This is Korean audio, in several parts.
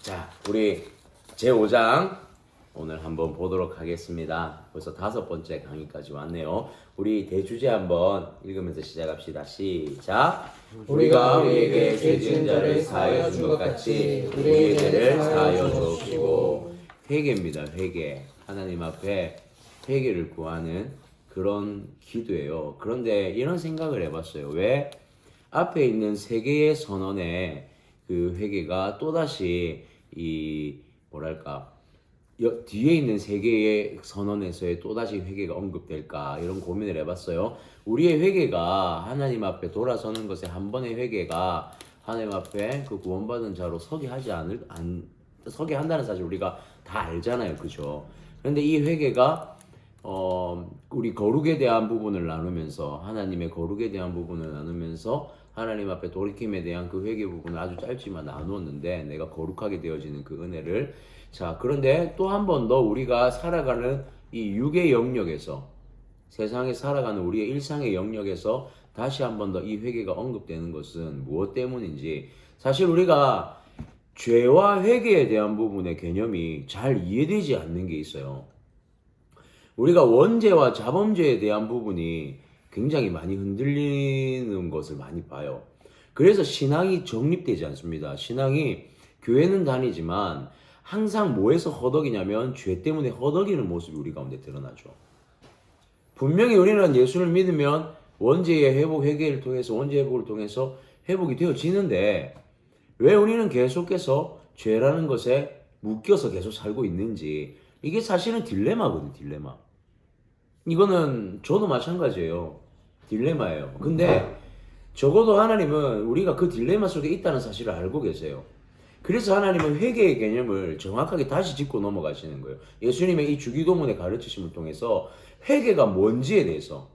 자, 우리 제5장 오늘 한번 보도록 하겠습니다. 벌써 5번째 강의까지 왔네요. 우리 대주제 한번 읽으면서 시작합시다. 시작. 우리가 우리에게 죄 지은 자를 사하여 준 것 같이 우리의 죄를 사하여 주옵시고. 회개입니다. 회개. 하나님 앞에 회개를 구하는 그런 기도예요. 그런데 이런 생각을 해봤어요. 왜 앞에 있는 세 개의 선언에 그 회개가 또다시 이 뭐랄까 뒤에 있는 세 개의 선언에서의 또다시 회개가 언급될까 이런 고민을 해봤어요. 우리의 회개가 하나님 앞에 돌아서는 것에 한 번의 회개가 하나님 앞에 그 구원받은 자로 서게 서게 한다는 사실 우리가 다 알잖아요, 그죠? 그런데 이 회개가 우리 거룩에 대한 부분을 나누면서 하나님의 거룩에 대한 부분을 나누면서 하나님 앞에 돌이킴에 대한 그 회개 부분을 아주 짧지만 나누었는데 내가 거룩하게 되어지는 그 은혜를 자 그런데 또 한 번 더 우리가 살아가는 이 육의 영역에서 세상에 살아가는 우리의 일상의 영역에서 다시 한 번 더 이 회개가 언급되는 것은 무엇 때문인지 사실 우리가 죄와 회개에 대한 부분의 개념이 잘 이해되지 않는 게 있어요. 우리가 원죄와 자범죄에 대한 부분이 굉장히 많이 흔들리는 것을 많이 봐요. 그래서 신앙이 정립되지 않습니다. 신앙이 교회는 다니지만 항상 뭐에서 허덕이냐면 죄 때문에 허덕이는 모습이 우리 가운데 드러나죠. 분명히 우리는 예수를 믿으면 원죄의 회복 회개를 통해서 원죄 회복을 통해서 회복이 되어지는데 왜 우리는 계속해서 죄라는 것에 묶여서 계속 살고 있는지 이게 사실은 딜레마거든. 딜레마. 이거는 저도 마찬가지예요. 딜레마예요. 근데 적어도 하나님은 우리가 그 딜레마 속에 있다는 사실을 알고 계세요. 그래서 하나님은 회개의 개념을 정확하게 다시 짚고 넘어가시는 거예요. 예수님의 이 주기도문의 가르치심을 통해서 회개가 뭔지에 대해서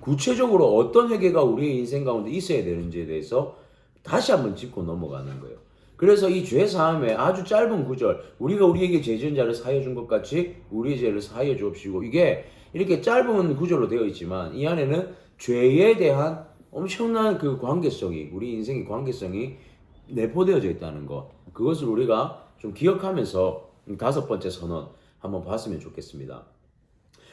구체적으로 어떤 회개가 우리의 인생 가운데 있어야 되는지에 대해서 다시 한번 짚고 넘어가는 거예요. 그래서 이 죄 사함의 아주 짧은 구절 우리가 우리에게 죄 지은 자를 사하여 준 것 같이 우리의 죄를 사하여 주옵시고 이게 이렇게 짧은 구절로 되어 있지만 이 안에는 죄에 대한 엄청난 그 관계성이 우리 인생의 관계성이 내포되어져 있다는 것 그것을 우리가 좀 기억하면서 5번째 선언 한번 봤으면 좋겠습니다.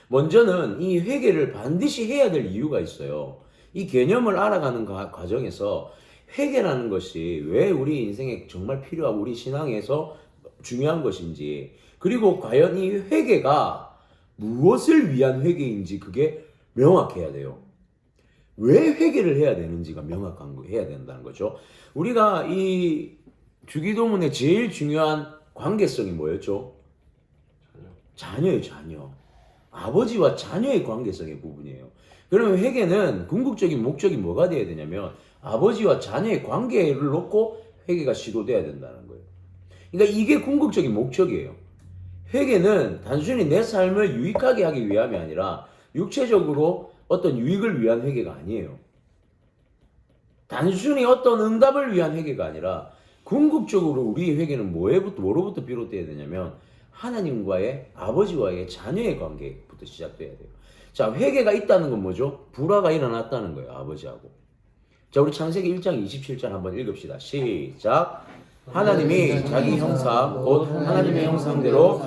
먼저는 이 회개를 반드시 해야 될 이유가 있어요. 이 개념을 알아가는 과정에서 회개라는 것이 왜 우리 인생에 정말 필요하고 우리 신앙에서 중요한 것인지 그리고 과연 이 회개가 무엇을 위한 회개인지 그게 명확해야 돼요. 왜 회개를 해야 되는지가 명확한 거 해야 된다는 거죠. 우리가 이 주기도문의 제일 중요한 관계성이 뭐였죠? 자녀예요, 자녀. 아버지와 자녀의 관계성의 부분이에요. 그러면 회개는 궁극적인 목적이 뭐가 돼야 되냐면 아버지와 자녀의 관계를 놓고 회개가 시도돼야 된다는 거예요. 그러니까 이게 궁극적인 목적이에요. 회개는 단순히 내 삶을 유익하게 하기 위함이 아니라 육체적으로 어떤 유익을 위한 회개가 아니에요. 단순히 어떤 응답을 위한 회개가 아니라 궁극적으로 우리의 회개는 뭐로부터 비롯돼야 되냐면 하나님과의 아버지와의 자녀의 관계부터 시작돼야 돼요. 자, 회개가 있다는 건 뭐죠? 불화가 일어났다는 거예요. 아버지하고. 자, 우리 창세기 1장 27절 한번 읽읍시다. 시작. 하나님이 자기 형상 곧 하나님의 형상대로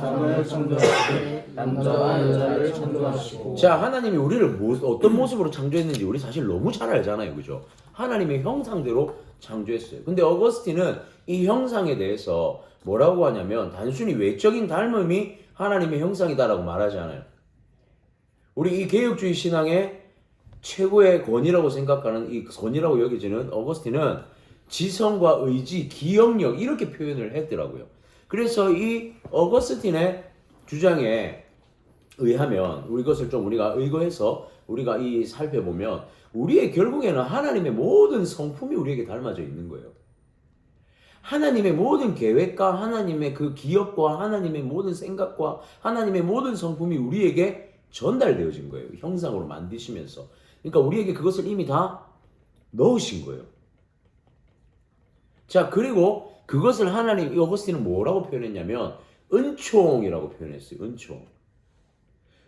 남자와 여자를 창조하시고. 자, 하나님이 우리를 어떤 모습으로 창조했는지 우리 사실 너무 잘 알잖아요. 그죠? 하나님의 형상대로 창조했어요. 근데 어거스틴은 이 형상에 대해서 뭐라고 하냐면 단순히 외적인 닮음이 하나님의 형상이다라고 말하지 않아요. 우리 이 개혁주의 신앙의 최고의 권위라고 생각하는 이 권위라고 여겨지는 어거스틴은 지성과 의지, 기억력 이렇게 표현을 했더라고요. 그래서 이 어거스틴의 주장에 의하면 우리 것을 좀 우리가 의거해서 우리가 이 살펴보면 우리의 결국에는 하나님의 모든 성품이 우리에게 닮아져 있는 거예요. 하나님의 모든 계획과 하나님의 그 기억과 하나님의 모든 생각과 하나님의 모든 성품이 우리에게 전달되어진 거예요. 형상으로 만드시면서. 그러니까 우리에게 그것을 이미 다 넣으신 거예요. 자, 그리고 그것을 하나님, 이 어거스틴은 뭐라고 표현했냐면 은총이라고 표현했어요. 은총.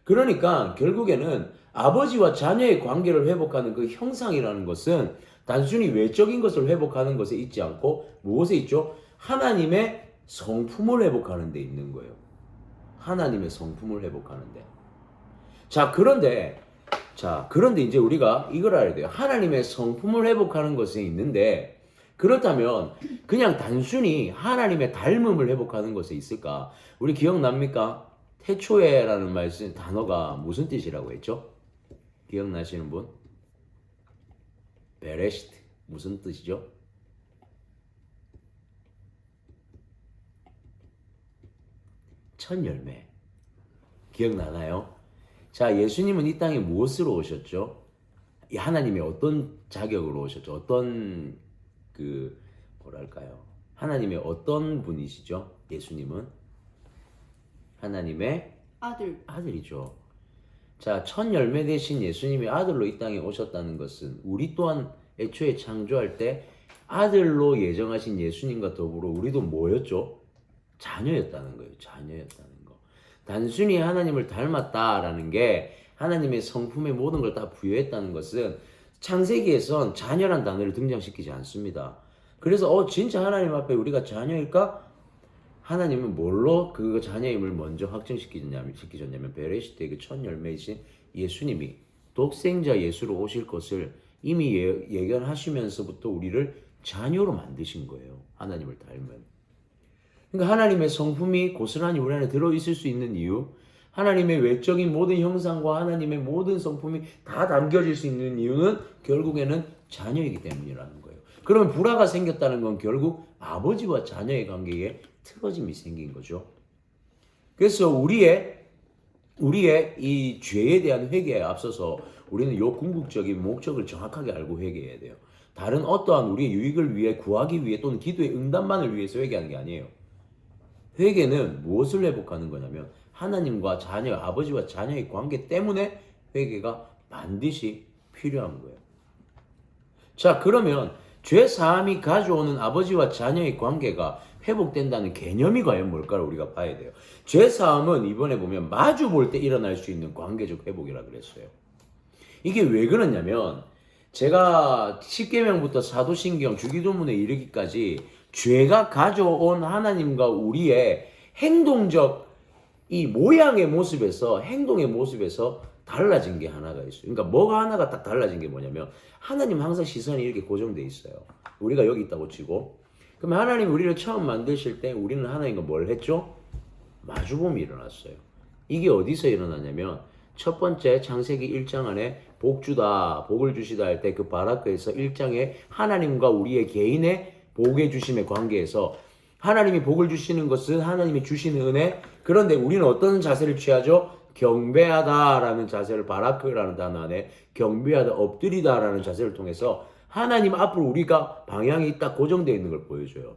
그러니까 결국에는 아버지와 자녀의 관계를 회복하는 그 형상이라는 것은 단순히 외적인 것을 회복하는 것에 있지 않고 무엇에 있죠? 하나님의 성품을 회복하는 데 있는 거예요. 하나님의 성품을 회복하는데. 그런데 이제 우리가 이걸 알아야 돼요. 하나님의 성품을 회복하는 것에 있는데, 그렇다면 그냥 단순히 하나님의 닮음을 회복하는 것에 있을까? 우리 기억납니까? 태초에라는 말씀 단어가 무슨 뜻이라고 했죠? 기억나시는 분? 베레시트 무슨 뜻이죠? 첫 열매. 기억나나요? 예수님은 이 땅에 무엇으로 오셨죠? 하나님의 어떤 자격으로 오셨죠? 어떤 하나님의 어떤 분이시죠? 예수님은 하나님의 아들이죠. 첫 열매 대신 예수님이 아들로 이 땅에 오셨다는 것은 우리 또한 애초에 창조할 때 아들로 예정하신 예수님과 더불어 우리도 뭐였죠? 자녀였다는 거예요. 자녀였다는 거. 단순히 하나님을 닮았다라는 게 하나님의 성품의 모든 걸 다 부여했다는 것은 창세기에선 자녀란 단어를 등장시키지 않습니다. 그래서 진짜 하나님 앞에 우리가 자녀일까? 하나님은 뭘로 그 자녀임을 먼저 확정시키셨냐면 베레시트의 그 첫 열매이신 예수님이 독생자 예수로 오실 것을 이미 예견하시면서부터 우리를 자녀로 만드신 거예요. 하나님을 닮은. 그러니까 하나님의 성품이 고스란히 우리 안에 들어있을 수 있는 이유, 하나님의 외적인 모든 형상과 하나님의 모든 성품이 다 담겨질 수 있는 이유는 결국에는 자녀이기 때문이라는 거예요. 그러면 불화가 생겼다는 건 결국 아버지와 자녀의 관계에 틀어짐이 생긴 거죠. 그래서 우리의 이 죄에 대한 회개에 앞서서 우리는 요 궁극적인 목적을 정확하게 알고 회개해야 돼요. 다른 어떠한 우리의 유익을 위해 구하기 위해 또는 기도의 응답만을 위해서 회개하는 게 아니에요. 회개는 무엇을 회복하는 거냐면 하나님과 자녀, 아버지와 자녀의 관계 때문에 회개가 반드시 필요한 거예요. 그러면 죄 사함이 가져오는 아버지와 자녀의 관계가 회복된다는 개념이 과연 뭘까를 우리가 봐야 돼요. 죄 사함은 이번에 보면 마주 볼 때 일어날 수 있는 관계적 회복이라 그랬어요. 이게 왜 그러냐면 제가 10계명부터 사도신경 주기도문에 이르기까지 죄가 가져온 하나님과 우리의 행동적 이 모양의 모습에서 행동의 모습에서 달라진 게 하나가 있어요. 그러니까 뭐가 하나가 딱 달라진 게 뭐냐면 하나님 항상 시선이 이렇게 고정돼 있어요. 우리가 여기 있다고 치고 그러면 하나님 우리를 처음 만드실 때 우리는 하나님과 뭘 했죠? 마주봄이 일어났어요. 이게 어디서 일어나냐면 첫 번째 창세기 1장 안에 복 주다 복을 주시다 할 때 그 바라크에서 1장에 하나님과 우리의 개인의 복의 주심의 관계에서 하나님이 복을 주시는 것은 하나님이 주시는 은혜. 그런데 우리는 어떤 자세를 취하죠? 경배하다라는 자세를 바라크라는 단어 안에 경배하다, 엎드리다라는 자세를 통해서 하나님 앞으로 우리가 방향이 딱 고정되어 있는 걸 보여줘요.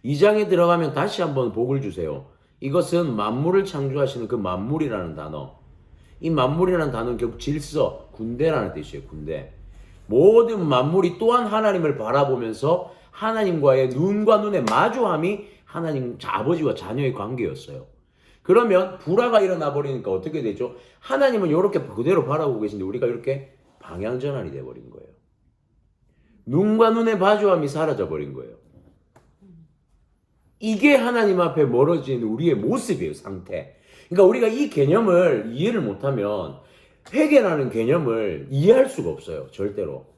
2장에 들어가면 다시 한번 복을 주세요. 이것은 만물을 창조하시는 그 만물이라는 단어. 이 만물이라는 단어는 결국 질서, 군대라는 뜻이에요. 군대. 모든 만물이 또한 하나님을 바라보면서 하나님과의 눈과 눈의 마주함이 하나님 아버지와 자녀의 관계였어요. 그러면 불화가 일어나 버리니까 어떻게 되죠? 하나님은 이렇게 그대로 바라보고 계신데 우리가 이렇게 방향전환이 돼버린 거예요. 눈과 눈의 마주함이 사라져 버린 거예요. 이게 하나님 앞에 멀어진 우리의 모습이에요. 상태. 그러니까 우리가 이 개념을 이해를 못하면 회개라는 개념을 이해할 수가 없어요. 절대로.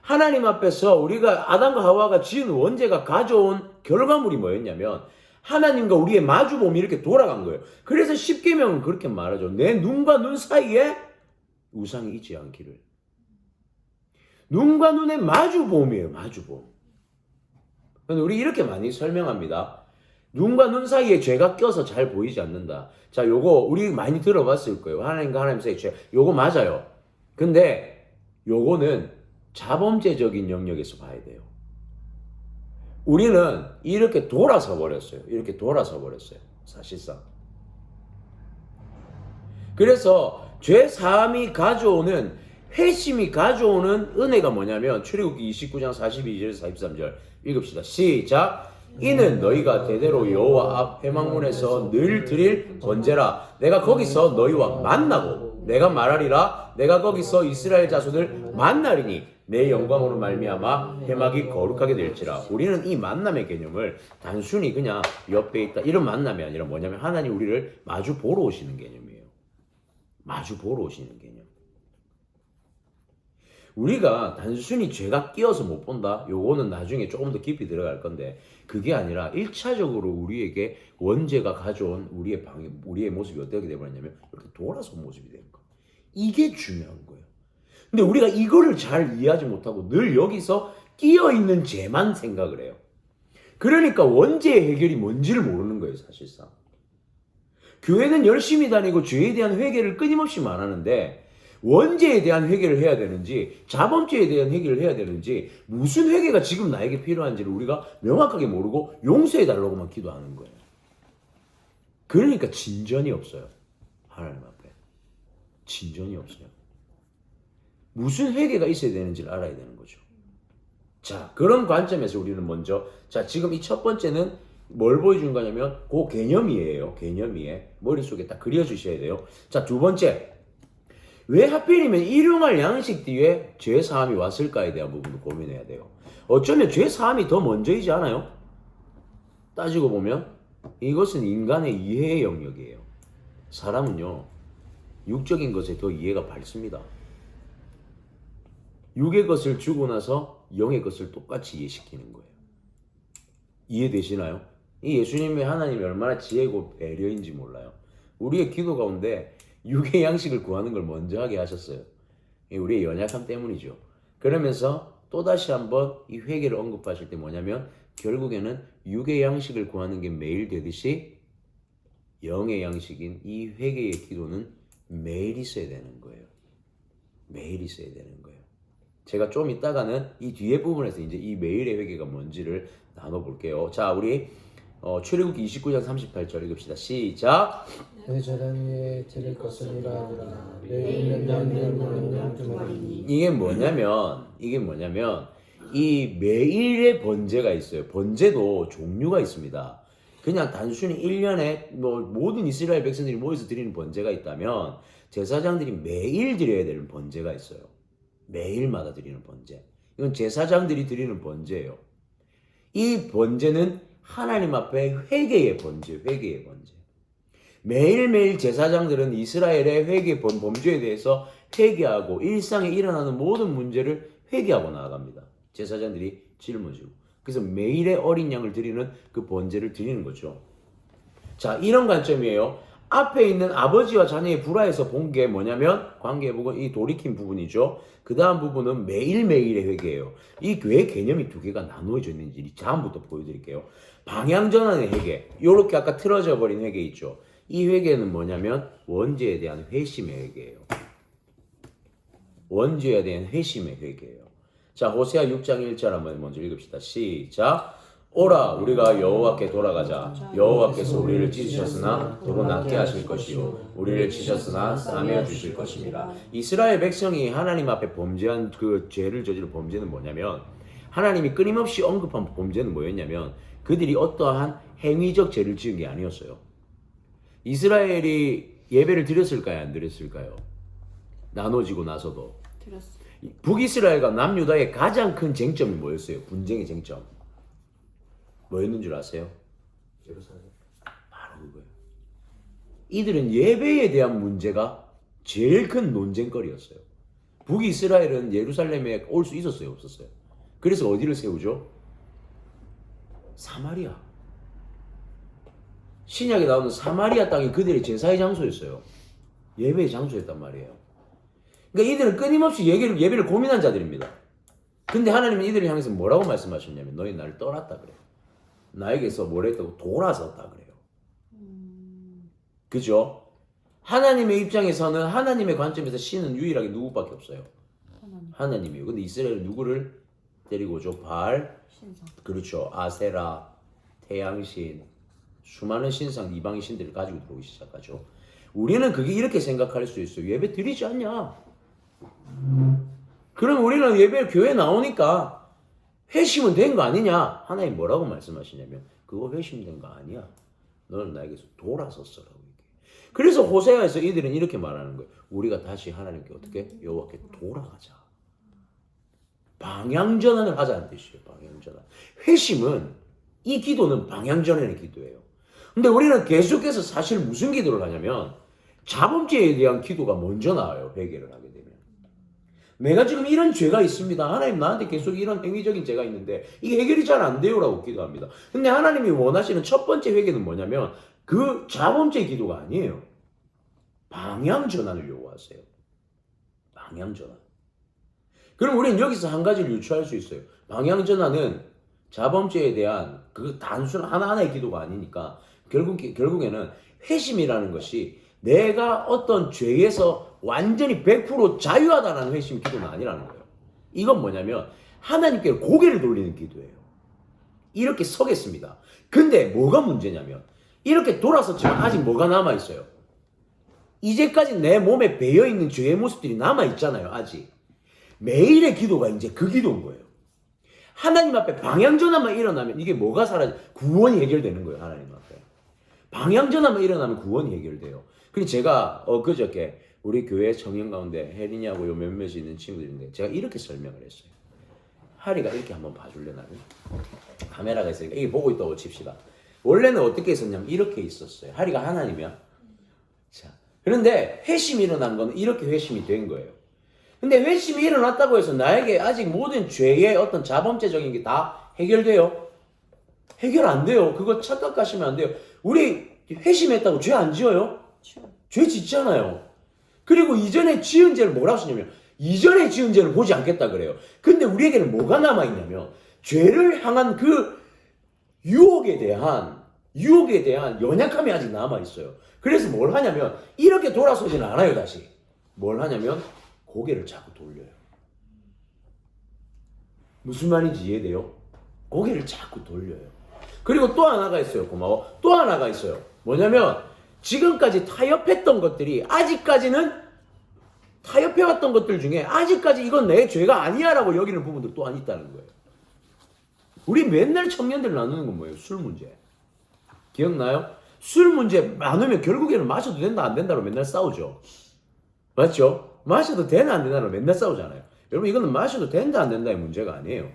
하나님 앞에서 우리가 아담과 하와가 지은 원죄가 가져온 결과물이 뭐였냐면 하나님과 우리의 마주봄이 이렇게 돌아간 거예요. 그래서 10계명은 그렇게 말하죠. 내 눈과 눈 사이에 우상이 있지 않기를. 눈과 눈의 마주봄이에요. 마주봄. 우리 이렇게 많이 설명합니다. 눈과 눈 사이에 죄가 껴서 잘 보이지 않는다. 요거 우리 많이 들어봤을 거예요. 하나님과 하나님 사이에 죄. 요거 맞아요. 근데 요거는 자범죄적인 영역에서 봐야 돼요. 우리는 이렇게 돌아서 버렸어요. 이렇게 돌아서 버렸어요. 사실상. 그래서 죄 사함이 가져오는 회심이 가져오는 은혜가 뭐냐면 출애굽기 29장 42절 43절 읽읍시다. 시작. 이는 너희가 대대로 여호와 앞 회막문에서 늘 드릴 번제라. 내가 거기서 너희와 만나고 내가 말하리라. 내가 거기서 이스라엘 자손을 만나리니 내 영광으로 말미암아 회막이 거룩하게 될지라. 우리는 이 만남의 개념을 단순히 그냥 옆에 있다 이런 만남이 아니라 뭐냐면 하나님 우리를 마주 보러 오시는 개념이에요. 마주 보러 오시는 개념. 우리가 단순히 죄가 끼어서 못 본다? 요거는 나중에 조금 더 깊이 들어갈 건데 그게 아니라 1차적으로 우리에게 원죄가 가져온 우리의 모습이 어떻게 되버렸냐면 이렇게 돌아선 모습이 되는 거예요. 이게 중요한 거예요. 근데 우리가 이거를 잘 이해하지 못하고 늘 여기서 끼어있는 죄만 생각을 해요. 그러니까 원죄의 해결이 뭔지를 모르는 거예요, 사실상. 교회는 열심히 다니고 죄에 대한 회개를 끊임없이 말하는데 원죄에 대한 회개를 해야 되는지 자범죄에 대한 회개를 해야 되는지 무슨 회개가 지금 나에게 필요한지를 우리가 명확하게 모르고 용서해 달라고만 기도하는 거예요. 그러니까 진전이 없어요. 하나님 앞에. 진전이 없어요. 무슨 회개가 있어야 되는지를 알아야 되는 거죠. 자, 그런 관점에서 우리는 먼저 자, 지금 이 첫 번째는 뭘 보여준 거냐면 그 개념이에요. 개념이에 머릿속에 딱 그려주셔야 돼요. 자, 두 번째. 왜 하필이면 일용할 양식 뒤에 죄 사함이 왔을까에 대한 부분도 고민해야 돼요. 어쩌면 죄 사함이 더 먼저이지 않아요? 따지고 보면 이것은 인간의 이해의 영역이에요. 사람은요, 육적인 것에 더 이해가 밝습니다. 육의 것을 주고 나서 영의 것을 똑같이 이해시키는 거예요. 이해되시나요? 이 예수님의 하나님이 얼마나 지혜고 배려인지 몰라요. 우리의 기도 가운데 육의 양식을 구하는 걸 먼저 하게 하셨어요. 우리의 연약함 때문이죠. 그러면서 또다시 한번 이 회개를 언급하실 때 뭐냐면 결국에는 육의 양식을 구하는 게 매일 되듯이 영의 양식인 이 회개의 기도는 매일 있어야 되는 거예요. 매일 있어야 되는 거예요. 제가 좀 이따가는 이 뒤에 부분에서 이제 이 매일의 회개가 뭔지를 나눠볼게요. 자, 우리 출애굽기 29장 38절 읽읍시다. 시작. 내 재단 위에 드릴 것을 이러하니라. 매일 몇 두 마리니. 이게 뭐냐면 이 매일의 번제가 있어요. 번제도 종류가 있습니다. 그냥 단순히 1년에 뭐 모든 이스라엘 백성들이 모여서 드리는 번제가 있다면 제사장들이 매일 드려야 되는 번제가 있어요. 매일마다 드리는 번제. 이건 제사장들이 드리는 번제예요. 이 번제는 하나님 앞에 회개의 번제, 회개의 번제. 매일매일 제사장들은 이스라엘의 회개 범죄에 대해서 회개하고 일상에 일어나는 모든 문제를 회개하고 나아갑니다. 제사장들이 짊어지고. 그래서 매일의 어린 양을 드리는 그 번제를 드리는 거죠. 자, 이런 관점이에요. 앞에 있는 아버지와 자녀의 불화에서 본 게 뭐냐면 관계 부분, 이 돌이킨 부분이죠. 그 다음 부분은 매일매일의 회개예요. 이 교회 개념이 두 개가 나누어져 있는지 다음부터 보여드릴게요. 방향전환의 회개, 요렇게 아까 틀어져 버린 회개 있죠. 이 회개는 뭐냐면 원죄에 대한 회심의 회개예요. 원죄에 대한 회심의 회개예요. 자, 호세아 6장 1절 한번 먼저 읽읍시다. 시작. 오라 우리가 여호와께 돌아가자. 여호와께서 우리를 찢으셨으나 도로 낫게 하실 것이요 우리를 치셨으나 싸매어 주실 것입니다. 이스라엘 백성이 하나님 앞에 범죄한 그 죄를 저지른 범죄는 뭐냐면 하나님이 끊임없이 언급한 범죄는 뭐였냐면 그들이 어떠한 행위적 죄를 지은 게 아니었어요. 이스라엘이 예배를 드렸을까요? 안 드렸을까요? 나눠지고 나서도 드렸어요. 북이스라엘과 남유다의 가장 큰 쟁점이 뭐였어요? 분쟁의 쟁점 뭐였는 줄 아세요? 예루살렘. 바로 그거예요. 이들은 예배에 대한 문제가 제일 큰 논쟁거리였어요. 북이스라엘은 예루살렘에 올 수 있었어요? 없었어요? 그래서 어디를 세우죠? 사마리아. 신약에 나오는 사마리아 땅이 그들의 제사의 장소였어요. 예배의 장소였단 말이에요. 그러니까 이들은 끊임없이 예배를 고민한 자들입니다. 근데 하나님은 이들을 향해서 뭐라고 말씀하셨냐면 너희 나를 떠났다 그래요. 나에게서 뭘 했다고 돌아섰다 그래요. 그죠? 하나님의 입장에서는 하나님의 관점에서 신은 유일하게 누구밖에 없어요. 하나님이에요. 근데 이스라엘은 누구를 데리고 오죠? 바알, 신상. 그렇죠. 아세라, 태양신, 수많은 신상, 이방인 신들을 가지고 들어오기 시작하죠. 우리는 그게 이렇게 생각할 수 있어요. 예배 드리지 않냐? 그럼 우리는 예배 교회 나오니까 회심은 된 거 아니냐? 하나님 뭐라고 말씀하시냐면 그거 회심된 거 아니야. 너는 나에게서 돌아섰어라고 얘기해. 그래서 호세아에서 이들은 이렇게 말하는 거예요. 우리가 다시 하나님께 어떻게? 여호와께 돌아가자. 방향전환을 하자는 뜻이에요. 방향전환. 회심은 이 기도는 방향전환의 기도예요. 근데 우리는 계속해서 사실 무슨 기도를 하냐면 자범죄에 대한 기도가 먼저 나와요. 회개를 하게 되면. 내가 지금 이런 죄가 있습니다. 하나님 나한테 계속 이런 행위적인 죄가 있는데 이게 해결이 잘 안 돼요라고 기도합니다. 근데 하나님이 원하시는 첫 번째 회개는 뭐냐면 그 자범죄 기도가 아니에요. 방향 전환을 요구하세요. 방향 전환. 그럼 우리는 여기서 한 가지를 유추할 수 있어요. 방향 전환은 자범죄에 대한 그 단순 하나하나의 기도가 아니니까 결국에는 회심이라는 것이 내가 어떤 죄에서 완전히 100% 자유하다는 회심 기도는 아니라는 거예요. 이건 뭐냐면 하나님께 고개를 돌리는 기도예요. 이렇게 서겠습니다. 근데 뭐가 문제냐면 이렇게 돌아섰지만 아직 뭐가 남아있어요. 이제까지 내 몸에 배어있는 죄의 모습들이 남아있잖아요. 아직. 매일의 기도가 이제 그 기도인 거예요. 하나님 앞에 방향전환만 일어나면 이게 뭐가 사라져? 구원이 해결되는 거예요. 하나님 앞에. 방향전환만 일어나면 구원이 해결돼요. 그리고 제가 그저께 우리 교회 청년 가운데 혜린이하고 요 몇몇이 있는 친구들인데 제가 이렇게 설명을 했어요. 하리가 이렇게 한번 봐줄래 나는? 카메라가 있으니까 이게 보고 있다고 칩시다. 원래는 어떻게 있었냐면 이렇게 있었어요. 하리가 하나님이야. 자, 그런데 회심이 일어난 건 이렇게 회심이 된 거예요. 근데 회심이 일어났다고 해서 나에게 아직 모든 죄의 어떤 자범죄적인 게 다 해결돼요? 해결 안 돼요. 그거 착각하시면 안 돼요. 우리 회심했다고 죄 안 지어요? 죄 짓잖아요. 그리고 이전에 지은 죄를 뭐라고 쓰냐면 이전에 지은 죄를 보지 않겠다 그래요. 근데 우리에게는 뭐가 남아있냐면 죄를 향한 그 유혹에 대한 연약함이 아직 남아있어요. 그래서 뭘 하냐면 이렇게 돌아서지는 않아요. 다시 뭘 하냐면 고개를 자꾸 돌려요. 무슨 말인지 이해돼요? 고개를 자꾸 돌려요. 그리고 또 하나가 있어요. 고마워. 또 하나가 있어요. 뭐냐면 지금까지 타협했던 것들이 아직까지는 타협해왔던 것들 중에 아직까지 이건 내 죄가 아니야 라고 여기는 부분들 또한 있다는 거예요. 우리 맨날 청년들 나누는 건 뭐예요? 술 문제. 기억나요? 술 문제 많으면 결국에는 마셔도 된다 안 된다로 맨날 싸우죠. 맞죠? 마셔도 되나 안 되나로 맨날 싸우잖아요. 여러분 이거는 마셔도 된다 안 된다의 문제가 아니에요.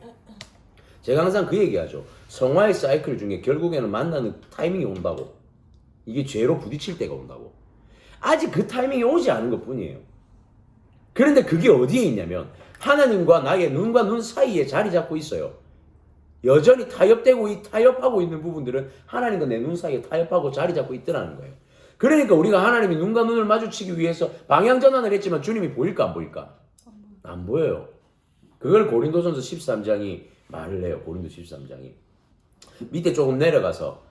제가 항상 그 얘기하죠. 성화의 사이클 중에 결국에는 만나는 타이밍이 온다고. 이게 죄로 부딪힐 때가 온다고. 아직 그 타이밍이 오지 않은 것 뿐이에요. 그런데 그게 어디에 있냐면 하나님과 나의 눈과 눈 사이에 자리 잡고 있어요. 여전히 타협하고 있는 부분들은 하나님과 내 눈 사이에 타협하고 자리 잡고 있더라는 거예요. 그러니까 우리가 하나님이 눈과 눈을 마주치기 위해서 방향전환을 했지만 주님이 보일까 안 보일까? 안 보여요. 그걸 고린도전서 13장이 말을 해요. 고린도 13장이. 밑에 조금 내려가서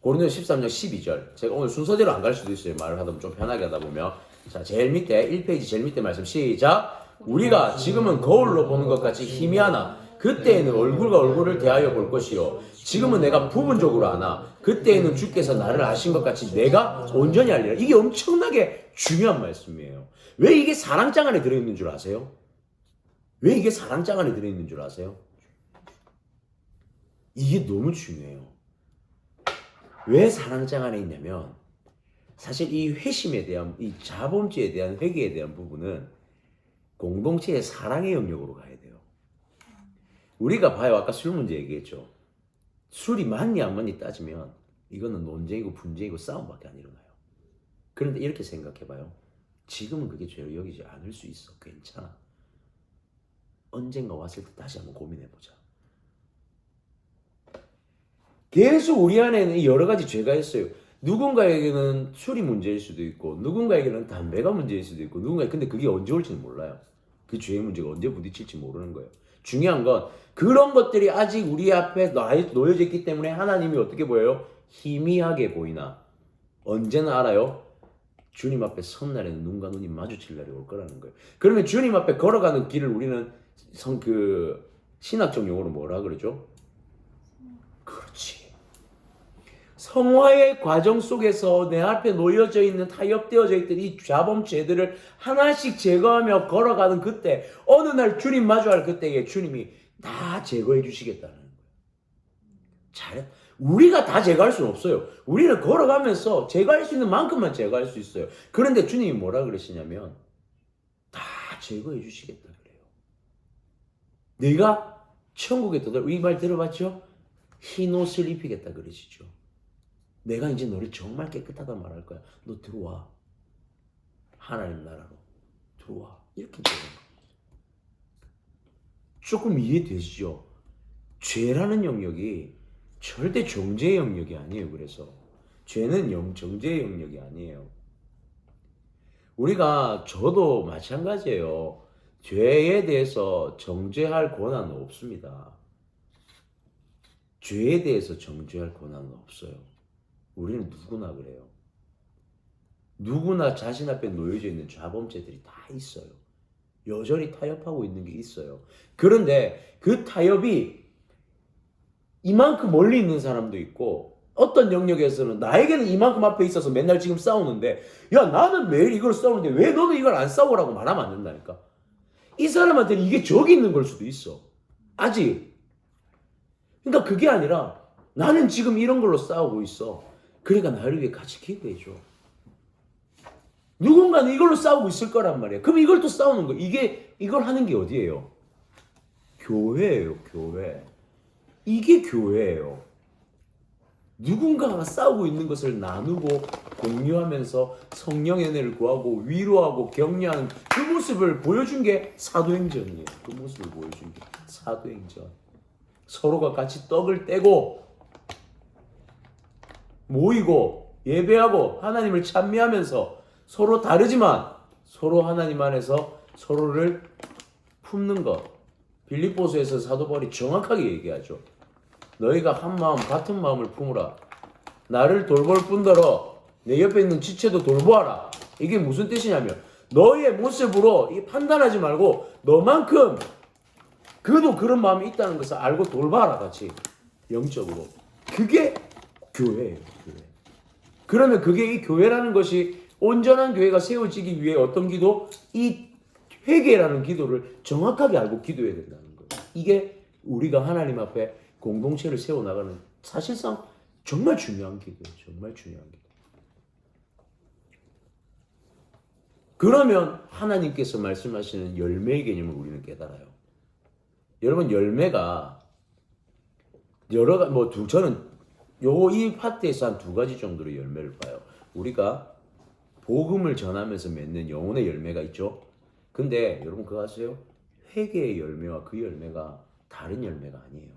고린도전서 13장 12절. 제가 오늘 순서대로 안 갈 수도 있어요. 말을 하다 보면 좀 편하게 하다 보면. 자, 제일 밑에 1페이지 제일 밑에 말씀 시작. 우리가 지금은 거울로 보는 것 같이 희미하나 그때에는 얼굴과 얼굴을 대하여 볼 것이요 지금은 내가 부분적으로 아나 그때에는 주께서 나를 아신 것 같이 내가 온전히 알리라. 이게 엄청나게 중요한 말씀이에요. 왜 이게 사랑장 안에 들어있는 줄 아세요? 왜 이게 사랑장 안에 들어있는 줄 아세요? 이게 너무 중요해요. 왜 사랑장 안에 있냐면 사실 이 회심에 대한 이 자범죄에 대한 회개에 대한 부분은 공동체의 사랑의 영역으로 가야 돼요. 우리가 봐요. 아까 술 문제 얘기했죠. 술이 맞니 안 맞니 따지면 이거는 논쟁이고 분쟁이고 싸움밖에 안 일어나요. 그런데 이렇게 생각해봐요. 지금은 그게 죄로 여기지 않을 수 있어. 괜찮아. 언젠가 왔을 때 다시 한번 고민해보자. 계속 우리 안에는 여러 가지 죄가 있어요. 누군가에게는 술이 문제일 수도 있고 누군가에게는 담배가 문제일 수도 있고 근데 그게 언제 올지는 몰라요. 그 죄의 문제가 언제 부딪힐지 모르는 거예요. 중요한 건 그런 것들이 아직 우리 앞에 놓여져 있기 때문에 하나님이 어떻게 보여요? 희미하게 보이나 언제나 알아요? 주님 앞에 선 날에는 눈과 눈이 마주칠 날이 올 거라는 거예요. 그러면 주님 앞에 걸어가는 길을 우리는 신학적 용어로 뭐라 그러죠? 그렇지. 성화의 과정 속에서 내 앞에 놓여져 있는 타협되어져 있던 이 자범죄들을 하나씩 제거하며 걸어가는 그때 어느 날 주님 마주할 그때에 주님이 다 제거해 주시겠다는 거예요. 우리가 다 제거할 수는 없어요. 우리는 걸어가면서 제거할 수 있는 만큼만 제거할 수 있어요. 그런데 주님이 뭐라 그러시냐면 다 제거해 주시겠다 그래요. 내가 천국에 들어갈, 이 말 들어봤죠? 흰 옷을 입히겠다 그러시죠. 내가 이제 너를 정말 깨끗하다 말할 거야. 너 들어와. 하나님 나라로 들어와. 이렇게 되는 거예요. 조금 이해되시죠? 죄라는 영역이 절대 정죄의 영역이 아니에요. 그래서 죄는 정죄의 영역이 아니에요. 우리가 저도 마찬가지예요. 죄에 대해서 정죄할 권한은 없습니다. 죄에 대해서 정죄할 권한은 없어요. 우리는 누구나 그래요. 누구나 자신 앞에 놓여져 있는 죄범죄들이 다 있어요. 여전히 타협하고 있는 게 있어요. 그런데 그 타협이 이만큼 멀리 있는 사람도 있고 어떤 영역에서는 나에게는 이만큼 앞에 있어서 맨날 지금 싸우는데 야 나는 매일 이걸 싸우는데 왜 너는 이걸 안 싸우라고 말하면 안 된다니까. 이 사람한테는 이게 적이 있는 걸 수도 있어. 아직. 그러니까 그게 아니라 나는 지금 이런 걸로 싸우고 있어. 그러니까 나를 위해 같이 기도해줘. 누군가는 이걸로 싸우고 있을 거란 말이야. 그럼 이걸 또 싸우는 거. 이걸 하는 게 어디예요? 교회예요, 교회. 이게 교회예요. 누군가가 싸우고 있는 것을 나누고 공유하면서 성령의 은혜를 구하고 위로하고 격려하는 그 모습을 보여준 게 사도행전이에요. 그 모습을 보여준 게 사도행전. 서로가 같이 떡을 떼고 모이고 예배하고 하나님을 찬미하면서 서로 다르지만 서로 하나님 안에서 서로를 품는 것. 빌립보서에서 사도 바울이 정확하게 얘기하죠. 너희가 한 마음 같은 마음을 품으라. 나를 돌볼 뿐더러 내 옆에 있는 지체도 돌보아라. 이게 무슨 뜻이냐면 너의 모습으로 판단하지 말고 너만큼 그도 그런 마음이 있다는 것을 알고 돌봐라. 같이 영적으로. 그게 교회예요. 교회. 그러면 그게 이 교회라는 것이 온전한 교회가 세워지기 위해 어떤 기도? 이 회개라는 기도를 정확하게 알고 기도해야 된다는 거예요. 이게 우리가 하나님 앞에 공동체를 세워나가는 사실상 정말 중요한 기도예요. 정말 중요한 기도. 그러면 하나님께서 말씀하시는 열매의 개념을 우리는 깨달아요. 여러분 열매가 여러 가지 저는 이 파트에서 한 두 가지 정도로 열매를 봐요. 우리가 복음을 전하면서 맺는 영혼의 열매가 있죠. 근데 여러분 그거 아세요? 회개의 열매와 그 열매가 다른 열매가 아니에요.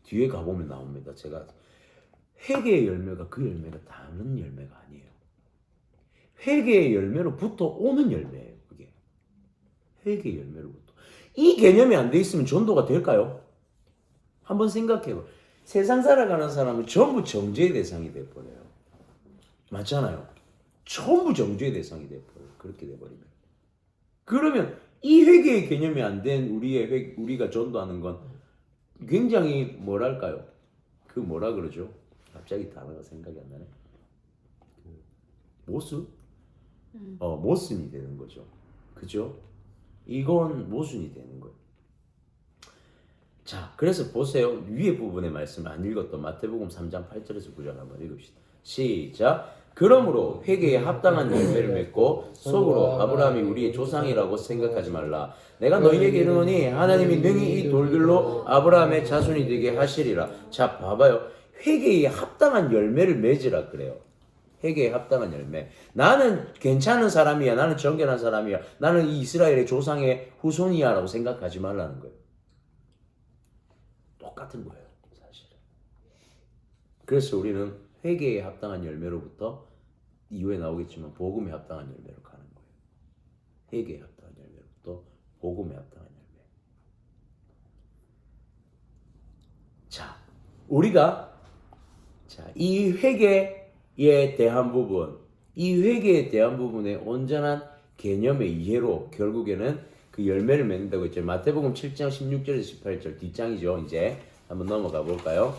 뒤에 가보면 나옵니다. 제가 회개의 열매가 그 열매가 다른 열매가 아니에요. 회개의 열매로부터 오는 열매예요. 그게 회개의 열매로부터. 이 개념이 안 돼 있으면 전도가 될까요? 한번 생각해봐. 세상 살아가는 사람은 전부 정죄의 대상이 돼버려요. 맞잖아요. 전부 정죄의 대상이 돼버려요. 그렇게 돼버리면. 그러면 이 회개의 개념이 안 된 우리가 전도하는 건 굉장히 뭐랄까요? 그 뭐라 그러죠? 갑자기 단어가 생각이 안 나네. 모순? 모순이 되는 거죠. 그죠? 이건 모순이 되는 거예요. 자, 그래서 보세요. 위에 부분의 말씀 안 읽었던 마태복음 3장 8절에서 9절 한번 읽읍시다. 시작. 그러므로 회개에 합당한 열매를 맺고 속으로 아브라함이 우리의 조상이라고 생각하지 말라. 내가 너희에게 이르노니 하나님이 능히 이 돌들로 아브라함의 자손이 되게 하시리라. 자, 봐봐요. 회개에 합당한 열매를 맺으라 그래요. 회개에 합당한 열매. 나는 괜찮은 사람이야. 나는 정결한 사람이야. 나는 이 이스라엘의 조상의 후손이야 라고 생각하지 말라는 거예요. 똑같은 거예요. 사실은. 그래서 우리는 회개에 합당한 열매로부터 이후에 나오겠지만 복음에 합당한 열매로 가는 거예요. 회개에 합당한 열매로부터 복음에 합당한 열매. 자, 우리가 이 회개에 대한 부분, 이 회개에 대한 부분의 온전한 개념의 이해로 결국에는 그 열매를 맺는다고 했죠. 마태복음 7장 16절에서 18절 뒷장이죠. 이제 한번 넘어가 볼까요?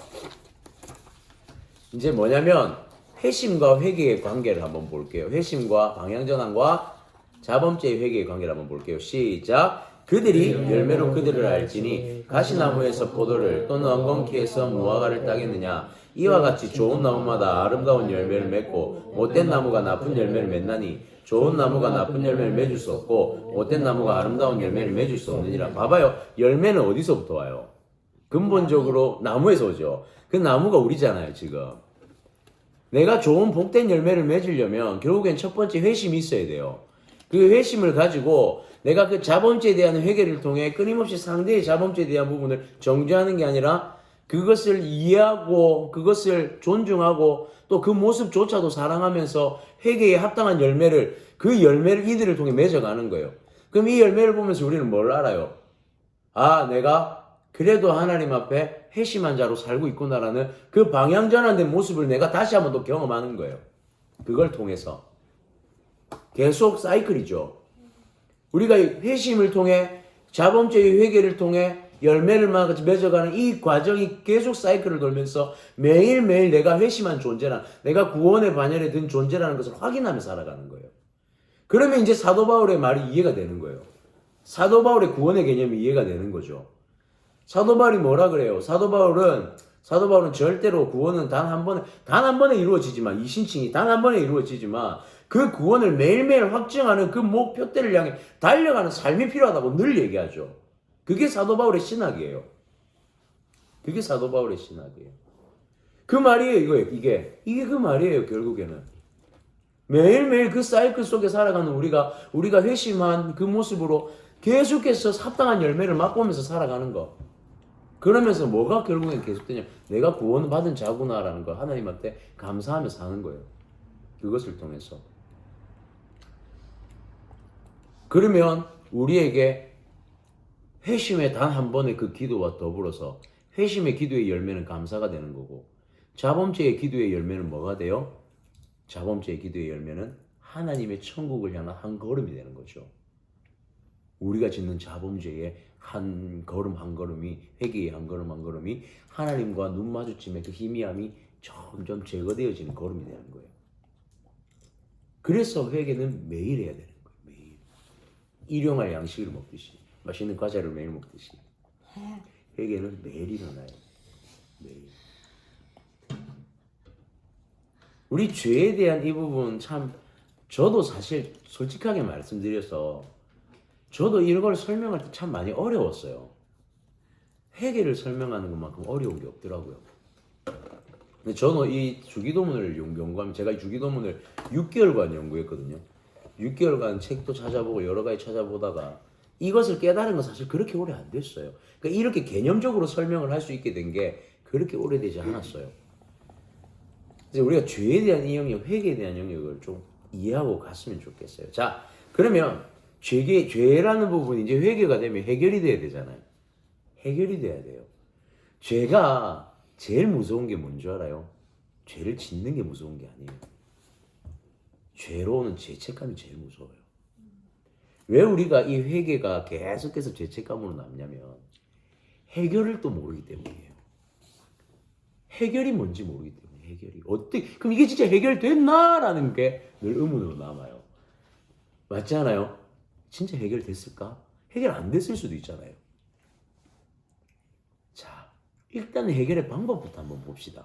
이제 뭐냐면 회심과 회개의 관계를 한번 볼게요. 회심과 방향전환과 자범죄의 회개의 관계를 한번 볼게요. 시작. 그들이 열매로 그들을 알지니 가시나무에서 포도를 또는 엉겅퀴에서 무화과를 따겠느냐. 이와 같이 좋은 나무마다 아름다운 열매를 맺고 못된 나무가 나쁜 열매를 맺나니 좋은 나무가 나쁜 열매를 맺을 수 없고 못된 나무가 아름다운 열매를 맺을 수 없느니라. 봐봐요. 열매는 어디서부터 와요? 근본적으로 나무에서 오죠. 그 나무가 우리잖아요, 지금. 내가 좋은 복된 열매를 맺으려면 결국엔 첫 번째 회심이 있어야 돼요. 그 회심을 가지고 내가 그 자범죄에 대한 회개를 통해 끊임없이 상대의 자범죄에 대한 부분을 정죄하는 게 아니라 그것을 이해하고 그것을 존중하고 또 그 모습조차도 사랑하면서 회개에 합당한 열매를 그 열매를 이들을 통해 맺어가는 거예요. 그럼 이 열매를 보면서 우리는 뭘 알아요? 아, 내가 그래도 하나님 앞에 회심한 자로 살고 있구나라는 그 방향 전환된 모습을 내가 다시 한번 더 경험하는 거예요. 그걸 통해서 계속 사이클이죠. 우리가 회심을 통해 자범죄의 회개를 통해 열매를 맺어가는 이 과정이 계속 사이클을 돌면서 매일매일 내가 회심한 존재라, 내가 구원의 반열에 든 존재라는 것을 확인하며 살아가는 거예요. 그러면 이제 사도 바울의 말이 이해가 되는 거예요. 사도 바울의 구원의 개념이 이해가 되는 거죠. 사도 바울이 뭐라 그래요? 사도 바울은 절대로 구원은 단 한 번에 이루어지지만, 이신칭이 단 한 번에 이루어지지만, 그 구원을 매일매일 확증하는 그 목표대를 향해 달려가는 삶이 필요하다고 늘 얘기하죠. 그게 사도 바울의 신학이에요. 그게 사도 바울의 신학이에요. 그 말이에요, 이게 그 말이에요, 결국에는. 매일매일 그 사이클 속에 살아가는 우리가 회심한 그 모습으로 계속해서 합당한 열매를 맛보면서 살아가는 거. 그러면서 뭐가 결국엔 계속되냐? 내가 구원받은 자구나라는 걸 하나님한테 감사하며 사는 거예요. 그것을 통해서. 그러면 우리에게 회심의 단 한 번의 그 기도와 더불어서 회심의 기도의 열매는 감사가 되는 거고, 자범죄의 기도의 열매는 뭐가 돼요? 자범죄의 기도의 열매는 하나님의 천국을 향한 한 걸음이 되는 거죠. 우리가 짓는 자범죄의 한 걸음 한 걸음이, 회개의 한 걸음 한 걸음이 하나님과 눈 마주침의 그 희미함이 점점 제거되어지는 걸음이 되는 거예요. 그래서 회개는 매일 해야 되는 거예요. 매일. 일용할 양식을 먹듯이, 맛있는 과자를 매일 먹듯이 회개는 매일 일어나요. 매일. 우리 죄에 대한 이 부분 참, 저도 사실 솔직하게 말씀드려서 저도 이런 걸 설명할 때 참 많이 어려웠어요. 회개를 설명하는 것만큼 어려운 게 없더라고요. 근데 저는 이 주기도문을 연구하면, 제가 이 주기도문을 6개월간 연구했거든요. 6개월간 책도 찾아보고 여러 가지 찾아보다가 이것을 깨달은 건 사실 그렇게 오래 안 됐어요. 그러니까 이렇게 개념적으로 설명을 할 수 있게 된 게 그렇게 오래되지 않았어요. 그래서 우리가 죄에 대한 이 영역, 회개에 대한 영역을 좀 이해하고 갔으면 좋겠어요. 자, 그러면 죄라는 부분이 이제 회개가 되면 해결이 돼야 되잖아요. 해결이 돼야 돼요. 죄가 제일 무서운 게 뭔지 알아요? 죄를 짓는 게 무서운 게 아니에요. 죄로 오는 죄책감이 제일 무서워요. 왜 우리가 이 회개가 계속해서 죄책감으로 남냐면 해결을 또 모르기 때문이에요. 해결이 뭔지 모르기 때문에. 해결이 그럼 이게 진짜 해결됐나라는 게 늘 의문으로 남아요. 맞지 않아요? 진짜 해결됐을까? 해결 안 됐을 수도 있잖아요. 자, 일단 해결의 방법부터 한번 봅시다.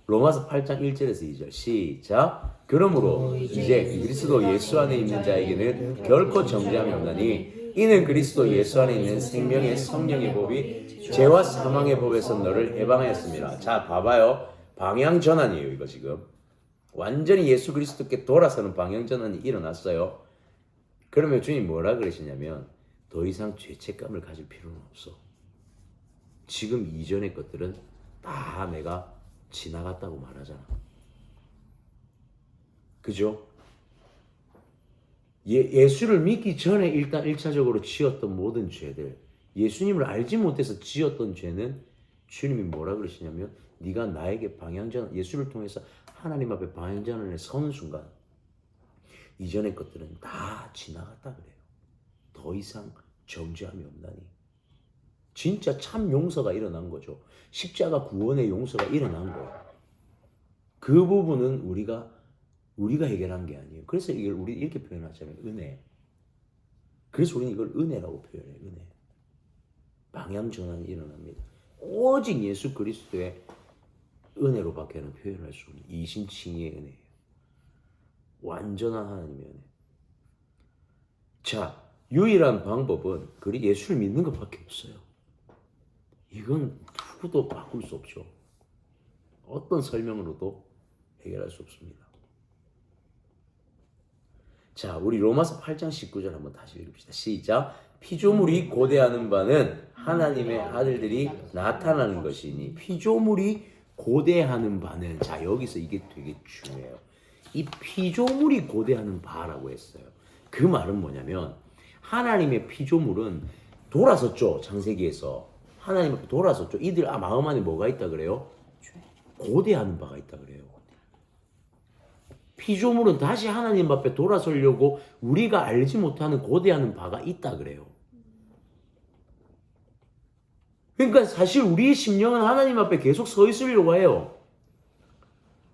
로마서 8장 1절에서 2절 시작. 그러므로 이제 그리스도 예수 안에 있는 자에게는 결코 정죄함이 없나니 이는 그리스도 예수 안에 있는 생명의 성령의 법이 죄와 사망의 법에서 너를 해방하였습니다. 자, 봐봐요. 방향 전환이에요, 이거 지금. 완전히 예수 그리스도께 돌아서는 방향 전환이 일어났어요. 그러면 주님 뭐라 그러시냐면 더 이상 죄책감을 가질 필요는 없어. 지금 이전의 것들은 다 내가 지나갔다고 말하잖아. 그죠? 예수를 믿기 전에 일단 1차적으로 지었던 모든 죄들, 예수님을 알지 못해서 지었던 죄는 주님이 뭐라 그러시냐면 네가 나에게 방향전, 예수를 통해서 하나님 앞에 방향전환에 서는 순간 이전의 것들은 다 지나갔다 그래요. 더 이상 정죄함이 없나니. 진짜 참 용서가 일어난 거죠. 십자가 구원의 용서가 일어난 거예요. 그 부분은 우리가 해결한 게 아니에요. 그래서 이걸 우리 이렇게 표현하자면 은혜. 그래서 우리는 이걸 은혜라고 표현해요. 은혜. 방향 전환이 일어납니다. 오직 예수 그리스도의 은혜로밖에는 표현할 수 없는 이신칭의의 은혜예요. 완전한 하나님의 은혜. 자, 유일한 방법은 그리 예수를 믿는 것밖에 없어요. 이건 누구도 바꿀 수 없죠. 어떤 설명으로도 해결할 수 없습니다. 자, 우리 로마서 8장 19절 한번 다시 읽읍시다. 시작. 피조물이 고대하는 바는 하나님의 아들들이 나타나는 것이니 피조물이 고대하는 바는, 자, 여기서 이게 되게 중요해요. 이 피조물이 고대하는 바라고 했어요. 그 말은 뭐냐면 하나님의 피조물은 돌아섰죠. 창세기에서 하나님 앞에 돌아섰죠. 이들 마음 안에 뭐가 있다 그래요? 고대하는 바가 있다 그래요. 피조물은 다시 하나님 앞에 돌아서려고 우리가 알지 못하는 고대하는 바가 있다 그래요. 그러니까 사실 우리의 심령은 하나님 앞에 계속 서 있으려고 해요.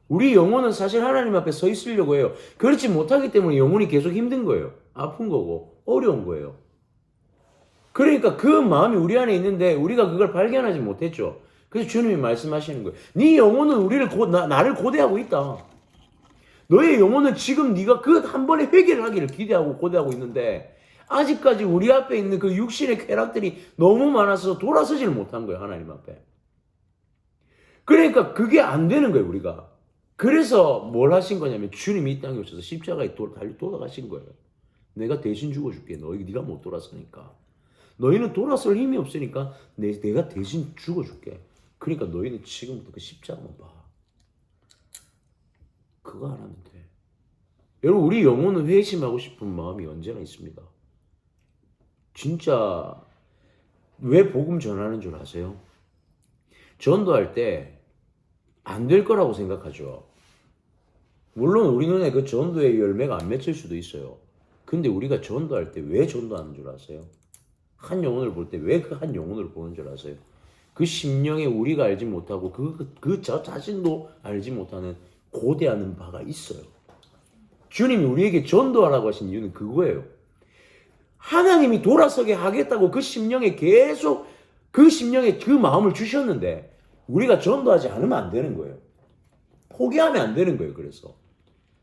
우리 영혼은 사실 하나님 앞에 서 있으려고 해요. 그렇지 못하기 때문에 영혼이 계속 힘든 거예요. 아픈 거고 어려운 거예요. 그러니까 그 마음이 우리 안에 있는데 우리가 그걸 발견하지 못했죠. 그래서 주님이 말씀하시는 거예요. 네 영혼은 나를 고대하고 있다. 너의 영혼은 지금 네가 그 한 번에 회개를 하기를 기대하고 고대하고 있는데 아직까지 우리 앞에 있는 그 육신의 쾌락들이 너무 많아서 돌아서지를 못한 거예요. 하나님 앞에. 그러니까 그게 안 되는 거예요. 우리가. 그래서 뭘 하신 거냐면 주님이 이 땅에 오셔서 십자가에 달려 돌아가신 거예요. 내가 대신 죽어줄게. 네가 못 돌아서니까. 너희는 돌아설 힘이 없으니까 내가 대신 죽어줄게. 그러니까 너희는 지금부터 그 십자가만 봐. 그거 안 하면 돼. 여러분, 우리 영혼은 회심하고 싶은 마음이 언제나 있습니다. 진짜 왜 복음 전하는 줄 아세요? 전도할 때 안 될 거라고 생각하죠. 물론 우리 눈에 그 전도의 열매가 안 맺힐 수도 있어요. 근데 우리가 전도할 때 왜 전도하는 줄 아세요? 한 영혼을 볼 때 왜 그 한 영혼을 보는 줄 아세요? 그 심령에 우리가 알지 못하고 저 자신도 알지 못하는 고대하는 바가 있어요. 주님이 우리에게 전도하라고 하신 이유는 그거예요. 하나님이 돌아서게 하겠다고 그 심령에 계속 그 심령에 그 마음을 주셨는데 우리가 전도하지 않으면 안 되는 거예요. 포기하면 안 되는 거예요. 그래서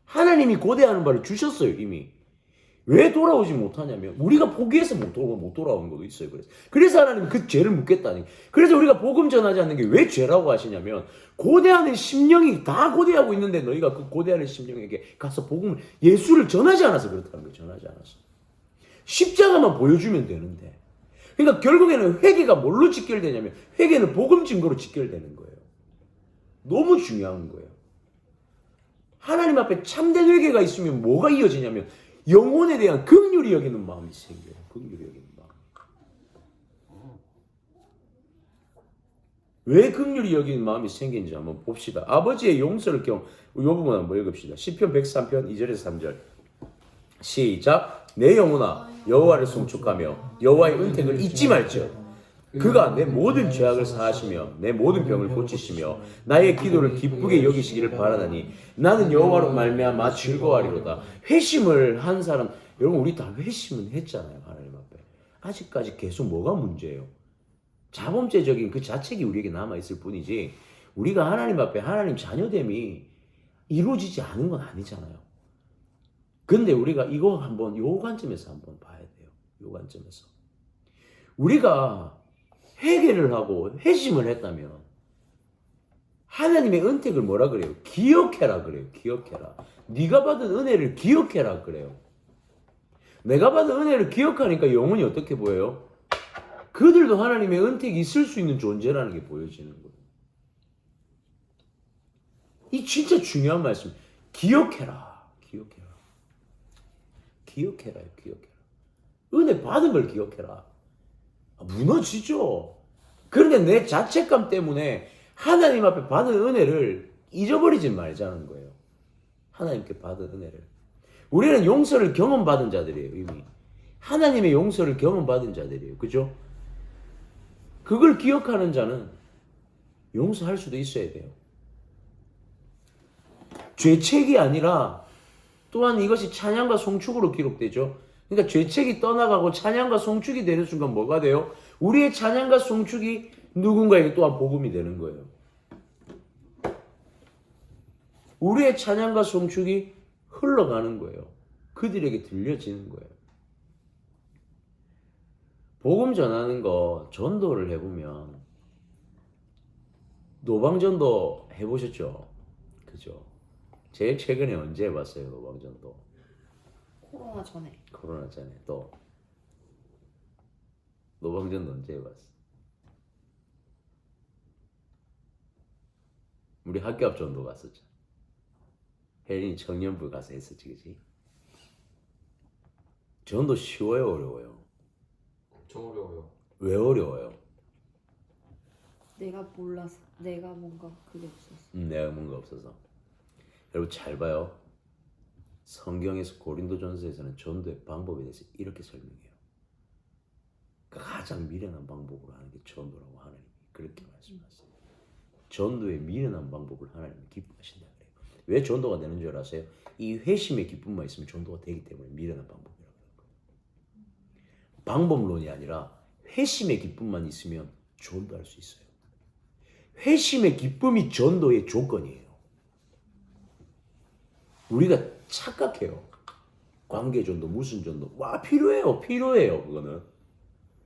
하나님이 고대하는 바를 주셨어요. 이미. 왜 돌아오지 못하냐면 우리가 포기해서 못 돌아오는 것도 있어요. 그래서 하나님은 그 죄를 묻겠다니. 그래서 우리가 복음 전하지 않는 게 왜 죄라고 하시냐면 고대하는 심령이 다 고대하고 있는데 너희가 그 고대하는 심령에게 가서 복음을 예수를 전하지 않아서 그렇다는 거예요. 전하지 않아서. 십자가만 보여주면 되는데. 그러니까 결국에는 회개가 뭘로 직결되냐면 회개는 복음 증거로 직결되는 거예요. 너무 중요한 거예요. 하나님 앞에 참된 회개가 있으면 뭐가 이어지냐면 영혼에 대한 긍휼히 여기는 마음이 생겨요. 긍휼히 여기는 마음. 왜 긍휼히 여기는 마음이 생긴지 한번 봅시다. 아버지의 용서를 이 부분 한번 읽읍시다. 시편 103편 2절에서 3절. 시작. 내 영혼아 여호와를 송축하며 여호와의 은택을 잊지 말지어다. 그가 내 모든 죄악을 사하시며 내 모든 병을 고치시며 나의 기도를 기쁘게 여기시기를 바라나니 나는 여호와로 말미암아 즐거워하리로다. 회심을 한 사람, 여러분 우리 다 회심은 했잖아요. 하나님 앞에. 아직까지 계속 뭐가 문제예요? 자범죄적인 그 자책이 우리에게 남아있을 뿐이지 우리가 하나님 앞에 하나님 자녀됨이 이루어지지 않은 건 아니잖아요. 근데 우리가 이거 한번 요 관점에서 한번 봐야 돼요. 요 관점에서. 우리가 회개를 하고 회심을 했다면 하나님의 은택을 뭐라 그래요? 기억해라 그래요. 기억해라. 네가 받은 은혜를 기억해라 그래요. 내가 받은 은혜를 기억하니까 영혼이 어떻게 보여요? 그들도 하나님의 은택이 있을 수 있는 존재라는 게 보여지는 거예요. 이 진짜 중요한 말씀. 기억해라. 기억해라. 기억해라요. 기억해라. 은혜 받은 걸 기억해라. 무너지죠. 그런데 내 자책감 때문에 하나님 앞에 받은 은혜를 잊어버리지 말자는 거예요. 하나님께 받은 은혜를. 우리는 용서를 경험받은 자들이에요. 이미. 하나님의 용서를 경험받은 자들이에요. 그죠? 그걸 기억하는 자는 용서할 수도 있어야 돼요. 죄책이 아니라 또한 이것이 찬양과 송축으로 기록되죠. 그러니까 죄책이 떠나가고 찬양과 송축이 되는 순간 뭐가 돼요? 우리의 찬양과 송축이 누군가에게 또한 복음이 되는 거예요. 우리의 찬양과 송축이 흘러가는 거예요. 그들에게 들려지는 거예요. 복음 전하는 거 전도를 해보면 노방전도 해보셨죠? 그죠? 제일 최근에 언제 해봤어요? 노방전도 코로나 전에. 코로나 전에. 또 노방전도 언제 해봤어? 우리 학교 앞 전도 갔었죠. 혜린이 청년부 가서 했었지, 그치? 전도 쉬워요, 어려워요? 엄청 어려워요. 왜 어려워요? 내가 몰라서. 내가 뭔가 그게 없었어. 내가 뭔가 없어서. 여러분 잘 봐요. 성경에서 고린도전서에서는 전도의 방법에 대해서 이렇게 설명해요. 가장 미련한 방법으로 하는 게 전도라고 하나님이 그렇게 말씀하세요. 전도의 미련한 방법을 하나님이 기뻐하신다 그래요. 왜 전도가 되는 줄 아세요? 이 회심의 기쁨만 있으면 전도가 되기 때문에 미련한 방법이라고 하는 거예요. 방법론이 아니라 회심의 기쁨만 있으면 전도할 수 있어요. 회심의 기쁨이 전도의 조건이에요. 우리가 착각해요. 관계 전도, 무슨 전도. 와, 필요해요. 그거는.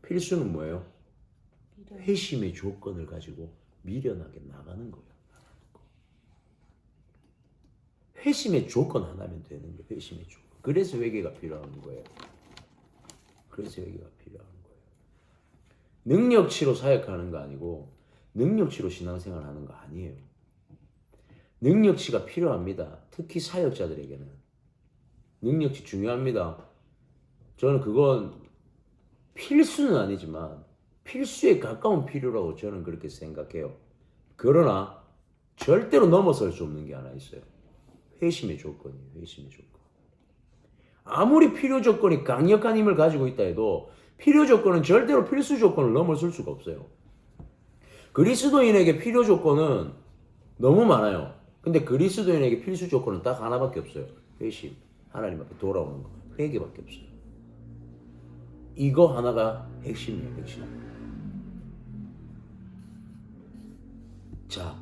필수는 뭐예요? 회심의 조건을 가지고 미련하게 나가는 거예요. 회심의 조건 하나면 되는 거예요. 회심의 조건. 그래서 회개가 필요한 거예요. 그래서 회개가 필요한 거예요. 능력치로 사역하는 거 아니고 능력치로 신앙생활 하는 거 아니에요. 능력치가 필요합니다. 특히 사역자들에게는. 능력치 중요합니다. 저는 그건 필수는 아니지만 필수에 가까운 필요라고 저는 그렇게 생각해요. 그러나 절대로 넘어설 수 없는 게 하나 있어요. 회심의 조건이에요. 회심의 조건. 아무리 필요 조건이 강력한 힘을 가지고 있다 해도 필요 조건은 절대로 필수 조건을 넘어설 수가 없어요. 그리스도인에게 필요 조건은 너무 많아요. 근데 그리스도인에게 필수 조건은 딱 하나밖에 없어요. 회심. 하나님 앞에 돌아오는 거. 회개밖에 없어요. 이거 하나가 핵심이에요. 핵심. 자,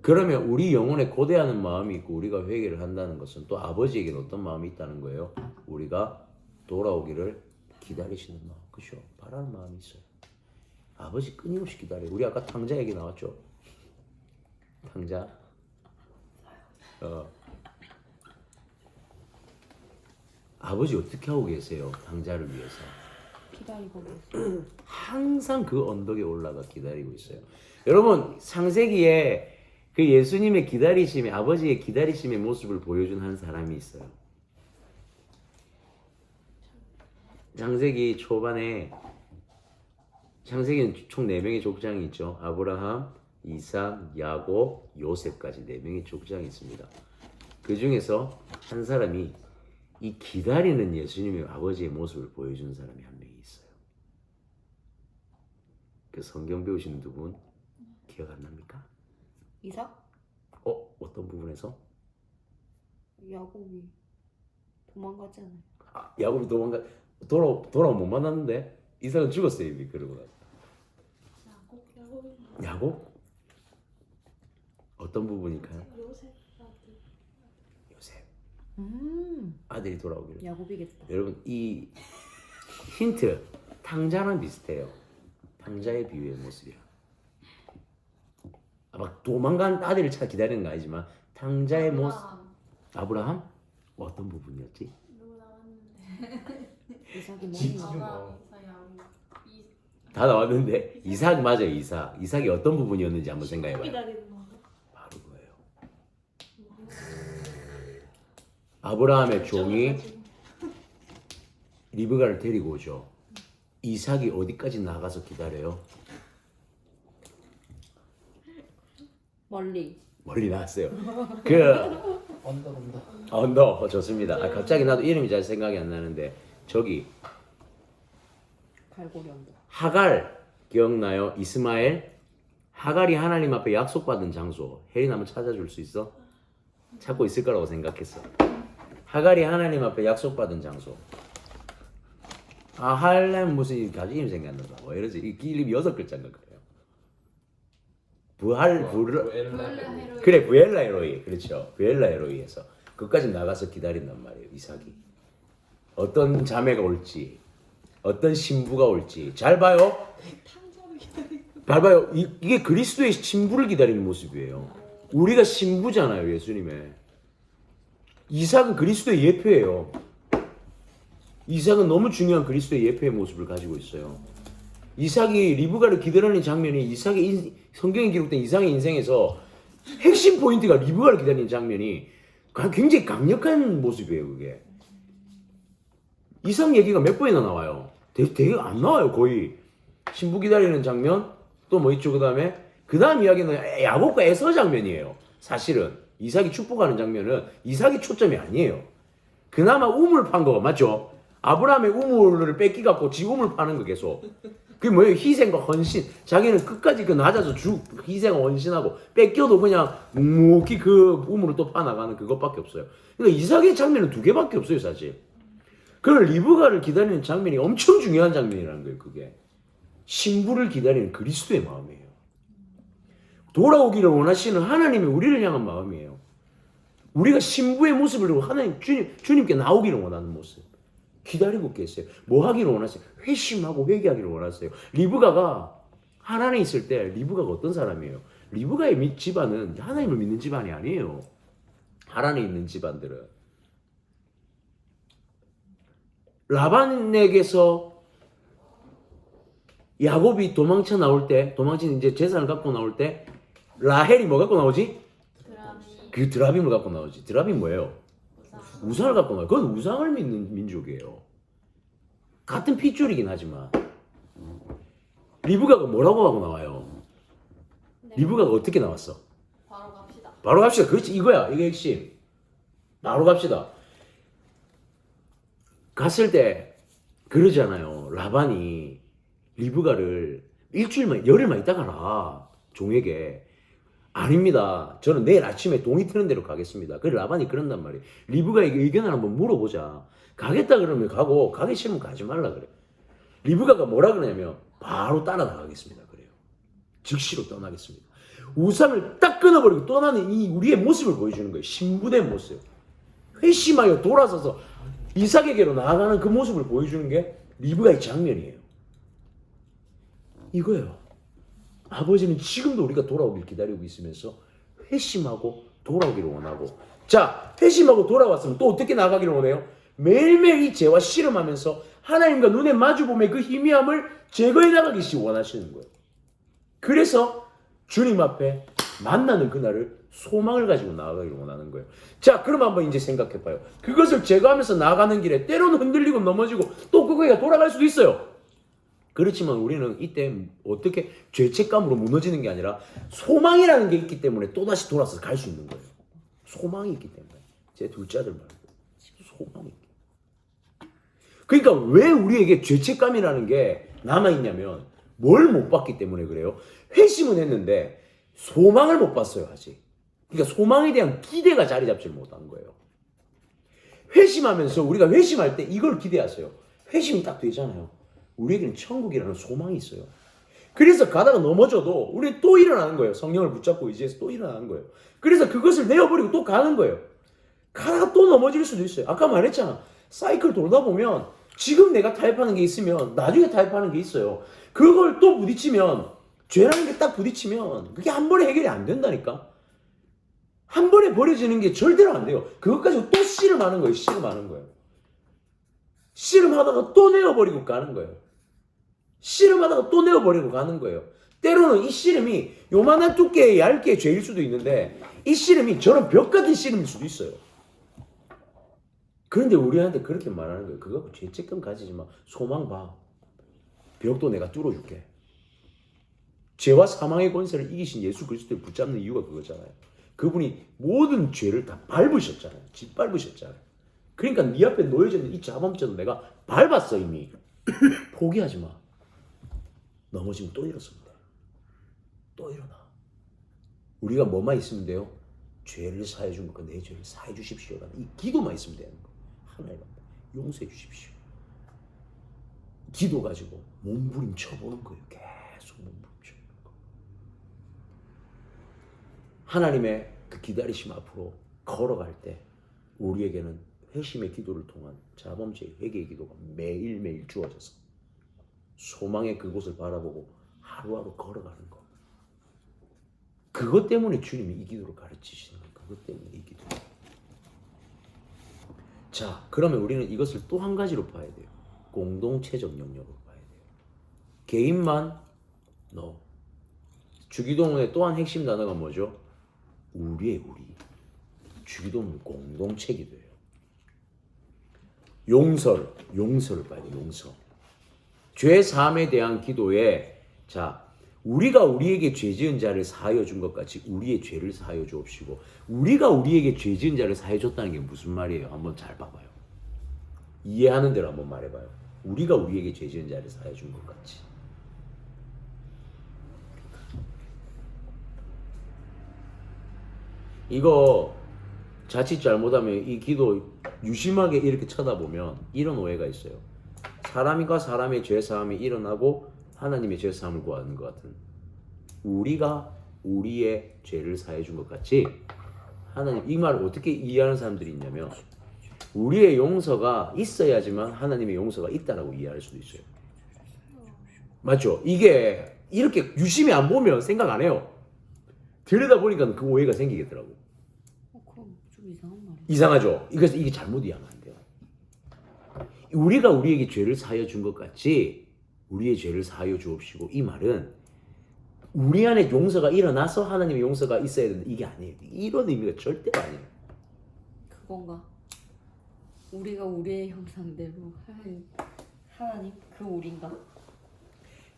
그러면 우리 영혼에 고대하는 마음이 있고 우리가 회개를 한다는 것은 또 아버지에게는 어떤 마음이 있다는 거예요? 우리가 돌아오기를 기다리시는 마음. 그렇죠? 바라는 마음이 있어요. 아버지 끊임없이 기다려요. 우리 아까 탕자 얘기 나왔죠? 탕자. 아버지 어떻게 하고 계세요? 탕자를 위해서. 기다리고 계세요. 항상 그 언덕에 올라가 기다리고 있어요. 여러분, 창세기에 그 예수님의 기다리심의, 아버지의 기다리심의 모습을 보여준 한 사람이 있어요. 창세기 초반에, 창세기는 총 4명의 족장이 있죠. 아브라함, 이삭, 야곱, 요셉까지 4명의 족장이 있습니다. 그 중에서 한 사람이 이 기다리는 예수님의 아버지의 모습을 보여준 사람이 한 명이 있어요. 그 성경 배우시는 두 분 기억 안 납니까? 이삭? 어떤 부분에서? 야곱이 도망갔잖아요. 야곱이 돌아오면 못 만났는데 이삭은 죽었어요 이미. 그러고 나서 야곱? 어떤 부분일까요? 요셉. 아들이 돌아오기를. 야곱이겠다. 여러분 이 힌트 탕자랑 비슷해요. 탕자의 비유의 모습이야. 막 도망간 아들을 찾아 기다리는 거 아니지만 탕자의 모습. 아브라함? 어떤 부분이었지? 이삭이 머리 다 나왔는데 이삭 맞아요. 이삭이 어떤 부분이었는지 한번 생각해봐요. 바로 그거예요. 아브라함의 종이 리브가를 데리고 오죠. 이삭이 어디까지 나가서 기다려요? 멀리 나왔어요. 언더 좋습니다. 갑자기 나도 이름이 잘 생각이 안 나는데 저기 갈고리 언덕. 하갈 기억나요? 이스마엘. 하갈이 하나님 앞에 약속받은 장소. 혜린 한번 찾아줄 수 있어? 찾고 있을 거라고 생각했어. 하갈이 하나님 앞에 약속받은 장소. 하려면 무슨 이름 생각난다. 뭐 이러지. 이 이름이 6글자인가 그래요. 그래 부엘라 에로이 그렇죠. 부엘라 에로이에서 그까지 나가서 기다린단 말이에요. 이삭이 어떤 자매가 올지 어떤 신부가 올지 잘 봐요. 잘 봐요. 이게 그리스도의 신부를 기다리는 모습이에요. 우리가 신부잖아요. 예수님의 이삭은 그리스도의 예표예요. 이삭은 너무 중요한 그리스도의 예표의 모습을 가지고 있어요. 이삭이 리브가를 기다리는 장면이 이삭의 성경에 기록된 이삭의 인생에서 핵심 포인트가 리브가를 기다리는 장면이 굉장히 강력한 모습이에요. 그게 이삭 얘기가 몇 번이나 나와요. 되게 안 나와요. 거의 신부 기다리는 장면 또 뭐 있죠. 그 다음 이야기는 야곱과 에서 장면이에요. 사실은 이삭이 축복하는 장면은 이삭이 초점이 아니에요. 그나마 우물 판 거 맞죠? 아브라함의 우물을 뺏기 갖고 지 우물 파는 거 계속. 그게 뭐예요? 희생과 헌신. 자기는 끝까지 그 낮아서 희생과 헌신하고 뺏겨도 그냥 묵묵히 그 우물을 또 파나가는 그것밖에 없어요. 그러니까 이삭의 장면은 2개밖에 없어요, 사실. 그걸 리브가를 기다리는 장면이 엄청 중요한 장면이라는 거예요, 그게. 신부를 기다리는 그리스도의 마음이에요. 돌아오기를 원하시는 하나님의 우리를 향한 마음이에요. 우리가 신부의 모습을 보고 하나님, 주님께 나오기를 원하는 모습. 기다리고 계세요. 뭐 하기를 원하세요? 회심하고 회개하기를 원하세요. 리브가가 하나님에 있을 때 리브가가 어떤 사람이에요? 리브가의 집안은 하나님을 믿는 집안이 아니에요. 하란에 있는 집안들은. 라반에게서 야곱이 도망쳐 나올 때, 도망친 이제 재산을 갖고 나올 때 라헬이 뭐 갖고 나오지? 그 드라빔을 갖고 나오지. 드라빔 뭐예요? 우상을 갖고 나와요. 그건 우상을 믿는 민족이에요. 같은 핏줄이긴 하지만 리브가가 뭐라고 하고 나와요? 리브가가 어떻게 나왔어? 바로 갑시다. 그렇지, 이거야. 이게 핵심. 바로 갑시다. 갔을 때 그러잖아요. 라반이 리브가를 일주일만, 열흘만 있다 가라. 종에게. 아닙니다. 저는 내일 아침에 동이 트는 대로 가겠습니다. 그래 라반이 그런단 말이에요. 리브가에게 의견을 한번 물어보자. 가겠다 그러면 가고 가기 싫으면 가지 말라 그래. 리브가가 뭐라 그러냐면 바로 따라 나가겠습니다. 그래요. 즉시로 떠나겠습니다. 우상을 딱 끊어버리고 떠나는 이 우리의 모습을 보여주는 거예요. 신부된 모습. 회심하여 돌아서서 이삭에게로 나아가는 그 모습을 보여주는 게 리브가의 장면이에요. 이거예요. 아버지는 지금도 우리가 돌아오길 기다리고 있으면서 회심하고 돌아오기를 원하고, 자, 회심하고 돌아왔으면 또 어떻게 나가기를 원해요? 매일매일 이 죄와 씨름하면서 하나님과 눈에 마주보며 그 희미함을 제거해 나가기 원하시는 거예요. 그래서 주님 앞에 만나는 그날을 소망을 가지고 나아가기를 원하는 거예요. 자, 그럼 한번 이제 생각해봐요. 그것을 제거하면서 나가는 길에 때로는 흔들리고 넘어지고 또 그거가 돌아갈 수도 있어요. 그렇지만 우리는 이때 어떻게 죄책감으로 무너지는 게 아니라 소망이라는 게 있기 때문에 또다시 돌아서 갈 수 있는 거예요. 소망이 있기 때문에. 제 둘째 아들 말고 소망이 있기. 그러니까 왜 우리에게 죄책감이라는 게 남아있냐면 뭘 못 봤기 때문에 그래요. 회심은 했는데 소망을 못 봤어요, 아직. 그러니까 소망에 대한 기대가 자리 잡지 못한 거예요. 회심하면서 우리가 회심할 때 이걸 기대하세요. 회심이 딱 되잖아요. 우리에게는 천국이라는 소망이 있어요. 그래서 가다가 넘어져도 우리 또 일어나는 거예요. 성령을 붙잡고 의지해서 또 일어나는 거예요. 그래서 그것을 내어버리고 또 가는 거예요. 가다가 또 넘어질 수도 있어요. 아까 말했잖아. 사이클 돌다 보면 지금 내가 타협하는 게 있으면 나중에 타협하는 게 있어요. 그걸 또 부딪히면, 죄라는 게 딱 부딪히면 그게 한 번에 해결이 안 된다니까. 한 번에 버려지는 게 절대로 안 돼요. 그것 가지고 또 씨름하는 거예요. 씨름하는 거예요. 씨름하다가 또 내어버리고 가는 거예요. 씨름하다가 또 내어버리고 가는 거예요. 때로는 이 씨름이 요만한 두께의 얇게 죄일 수도 있는데 이 씨름이 저런 벽 같은 씨름일 수도 있어요. 그런데 우리한테 그렇게 말하는 거예요. 그거 죄책감 가지지 마. 소망 봐. 벽도 내가 뚫어줄게. 죄와 사망의 권세를 이기신 예수 그리스도를 붙잡는 이유가 그거잖아요. 그분이 모든 죄를 다 밟으셨잖아요. 짓밟으셨잖아요. 그러니까 네 앞에 놓여져 있는 이 자범죄도 내가 밟았어 이미. 포기하지 마. 넘어지면 또 일어섭니다. 또 일어나. 우리가 뭐만 있으면 돼요? 죄를 사해 준 것과 내 죄를 사해 주십시오라는 이 기도만 있으면 되는 거. 하나님 앞에 용서해 주십시오. 기도 가지고 몸부림쳐 보는 거예요. 계속 몸부림쳐 보는 거. 하나님의 그 기다리심 앞으로 걸어갈 때 우리에게는 회심의 기도를 통한 자범죄의 회개의 기도가 매일매일 주어져서 소망의 그곳을 바라보고 하루하루 걸어가는 거. 그것 때문에 주님이 이 기도를 가르치시는 거예요. 그것 때문에 이 기도. 자, 그러면 우리는 이것을 또 한 가지로 봐야 돼요. 공동체적 영역으로 봐야 돼요. 개인만 no. 주기도문의 또한 핵심 단어가 뭐죠? 우리의 우리. 주기도문은 공동체 기도예요. 용서를 봐야 돼요. 용서. 죄 사함에 대한 기도에 자 우리가 우리에게 죄 지은 자를 사하여 준 것 같이 우리의 죄를 사하여 주옵시고 우리가 우리에게 죄 지은 자를 사하여 줬다는 게 무슨 말이에요? 한번 잘 봐봐요. 이해하는 대로 한번 말해봐요. 우리가 우리에게 죄 지은 자를 사하여 준 것 같이. 이거 자칫 잘못하면 이 기도 유심하게 이렇게 쳐다보면 이런 오해가 있어요. 사람과 사람의 죄 사함이 일어나고 하나님의 죄 사함을 구하는 것 같은 우리가 우리의 죄를 사해 준 것 같이 하나님 이 말을 어떻게 이해하는 사람들이 있냐면 우리의 용서가 있어야지만 하나님의 용서가 있다라고 이해할 수도 있어요. 맞죠? 이게 이렇게 유심히 안 보면 생각 안 해요. 들여다 보니까 그 오해가 생기겠더라고. 그럼 좀 이상한 말이야. 이상하죠? 이게 잘못 이해하면 안 돼요. 우리가 우리에게 죄를 사하여 준 것 같이 우리의 죄를 사하여 주옵시고 이 말은 우리 안에 용서가 일어나서 하나님의 용서가 있어야 된다. 이게 아니에요. 이런 의미가 절대로 아니에요. 그건가? 우리가 우리의 형상대로 하나님 그 우린가?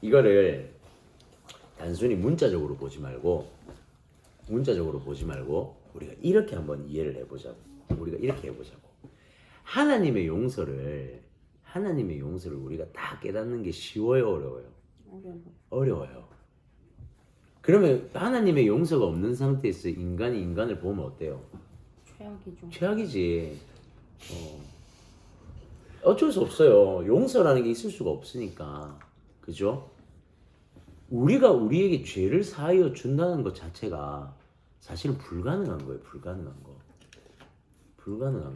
이거를 단순히 문자적으로 보지 말고 우리가 이렇게 한번 이해를 해보자고. 우리가 이렇게 해보자고. 하나님의 용서를 우리가 다 깨닫는 게 쉬워요, 어려워요? 어려워요. 그러면 하나님의 용서가 없는 상태에서 인간이 인간을 보면 어때요? 최악이죠. 최악이지. 어쩔 수 없어요. 용서라는 게 있을 수가 없으니까. 그죠? 우리가 우리에게 죄를 사하여 준다는 것 자체가 사실은 불가능한 거예요. 불가능한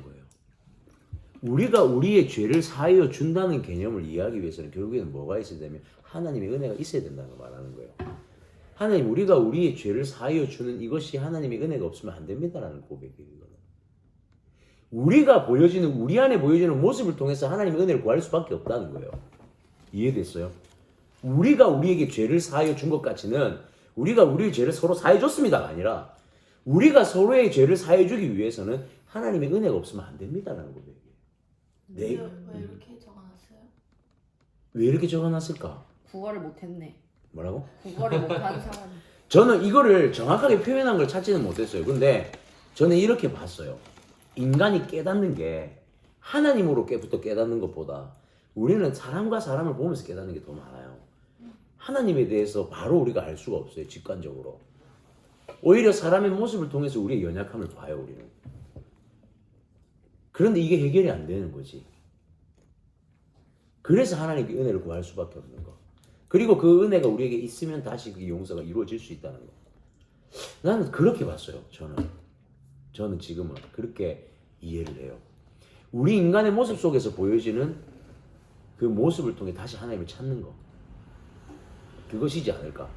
거예요. 우리가 우리의 죄를 사하여 준다는 개념을 이해하기 위해서는 결국에는 뭐가 있어야 되면 하나님의 은혜가 있어야 된다는 걸 말하는 거예요. 하나님, 우리가 우리의 죄를 사하여 주는 이것이 하나님의 은혜가 없으면 안 됩니다라는 고백이에요. 우리 안에 보여지는 모습을 통해서 하나님의 은혜를 구할 수밖에 없다는 거예요. 이해됐어요? 우리가 우리에게 죄를 사하여 준 것 같이는 우리가 우리의 죄를 서로 사하여 줬습니다가 아니라 우리가 서로의 죄를 사하여 주기 위해서는 하나님의 은혜가 없으면 안 됩니다라는 고백이에요. 왜 이렇게 적어놨어요? 왜 이렇게 적어놨을까? 국어를 못했네. 뭐라고? 국어를 못하는 사람이. 저는 이거를 정확하게 표현한 걸 찾지는 못했어요. 근데 저는 이렇게 봤어요. 인간이 깨닫는 게 하나님으로부터 깨닫는 것보다 우리는 사람과 사람을 보면서 깨닫는 게 더 많아요. 하나님에 대해서 바로 우리가 알 수가 없어요. 직관적으로. 오히려 사람의 모습을 통해서 우리의 연약함을 봐요. 우리는. 그런데 이게 해결이 안 되는 거지. 그래서 하나님께 은혜를 구할 수밖에 없는 거. 그리고 그 은혜가 우리에게 있으면 다시 그 용서가 이루어질 수 있다는 거. 나는 그렇게 봤어요. 저는 지금은 그렇게 이해를 해요. 우리 인간의 모습 속에서 보여지는 그 모습을 통해 다시 하나님을 찾는 거. 그것이지 않을까.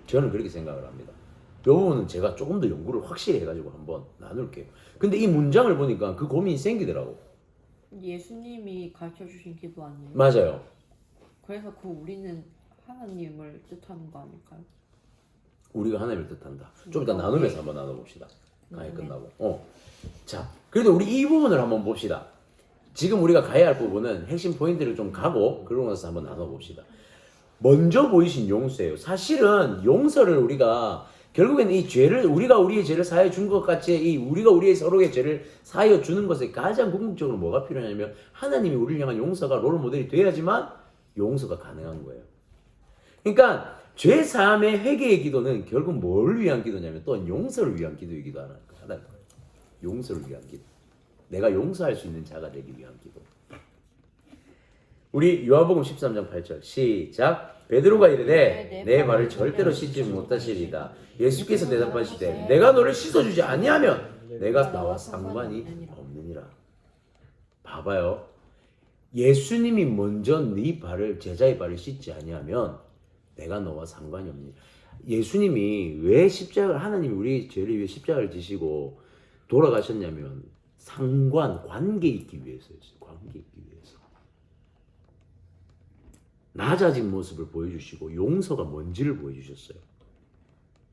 저는 그렇게 생각을 합니다. 이 부분은 제가 조금 더 연구를 확실히 해가지고 한번 나눌게요. 근데 이 문장을 보니까 그 고민이 생기더라고. 예수님이 가르쳐주신 기도 아니에요? 맞아요. 그래서 그 우리는 하나님을 뜻하는 거 아닐까요? 우리가 하나님을 뜻한다. 좀 이따 나누면서 한번 나눠봅시다. 강의 끝나고. 자, 그래도 우리 이 부분을 한번 봅시다. 지금 우리가 가야 할 부분은 핵심 포인트를 좀 가고 그러고 나서 한번 나눠봅시다. 먼저 보이신 용서예요. 사실은 용서를 우리가 결국엔 이 죄를 우리가 우리의 죄를 사하여 준 것 같이 이 우리가 우리의 서로의 죄를 사하여 주는 것에 가장 궁극적으로 뭐가 필요하냐면 하나님이 우리를 향한 용서가 롤 모델이 돼야지만 용서가 가능한 거예요. 그러니까 죄 사함의 회개의 기도는 결국 뭘 위한 기도냐면 또한 용서를 위한 기도이기도 하다는 거예요. 용서를 위한 기도. 내가 용서할 수 있는 자가 되기 위한 기도. 우리 요한복음 13장 8절 시작. 베드로가 이르되 내 발을 절대로 씻지 못하시리이다. 예수께서 대답하시되 내가 너를 씻어주지 아니하면 내가 나와 상관이 없느니라. 봐봐요. 예수님이 먼저 네 발을, 제자의 발을 씻지 아니하면 내가 너와 상관이 없느니라. 예수님이 왜 십자가를, 하나님이 우리 죄를 위해 십자가를 지시고 돌아가셨냐면 관계 있기 위해서였어요. 관계 있기 위해서. 낮아진 모습을 보여주시고 용서가 뭔지를 보여주셨어요.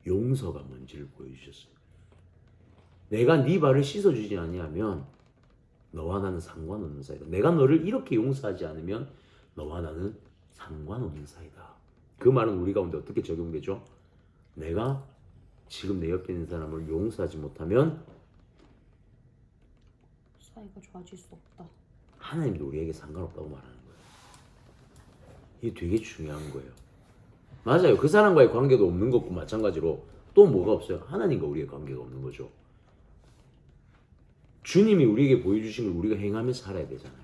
용서가 뭔지를 보여주셨어요. 내가 네 발을 씻어주지 아니하면 너와 나는 상관없는 사이다. 내가 너를 이렇게 용서하지 않으면 너와 나는 상관없는 사이다. 그 말은 우리 가운데 어떻게 적용되죠? 내가 지금 내 옆에 있는 사람을 용서하지 못하면 사이가 좋아질 수 없다. 하나님도 우리에게 상관없다고 말하는 거예요. 이게 되게 중요한 거예요. 맞아요. 그 사람과의 관계도 없는 것과 마찬가지로 또 뭐가 없어요? 하나님과 우리의 관계가 없는 거죠. 주님이 우리에게 보여주신 걸 우리가 행하며 살아야 되잖아요.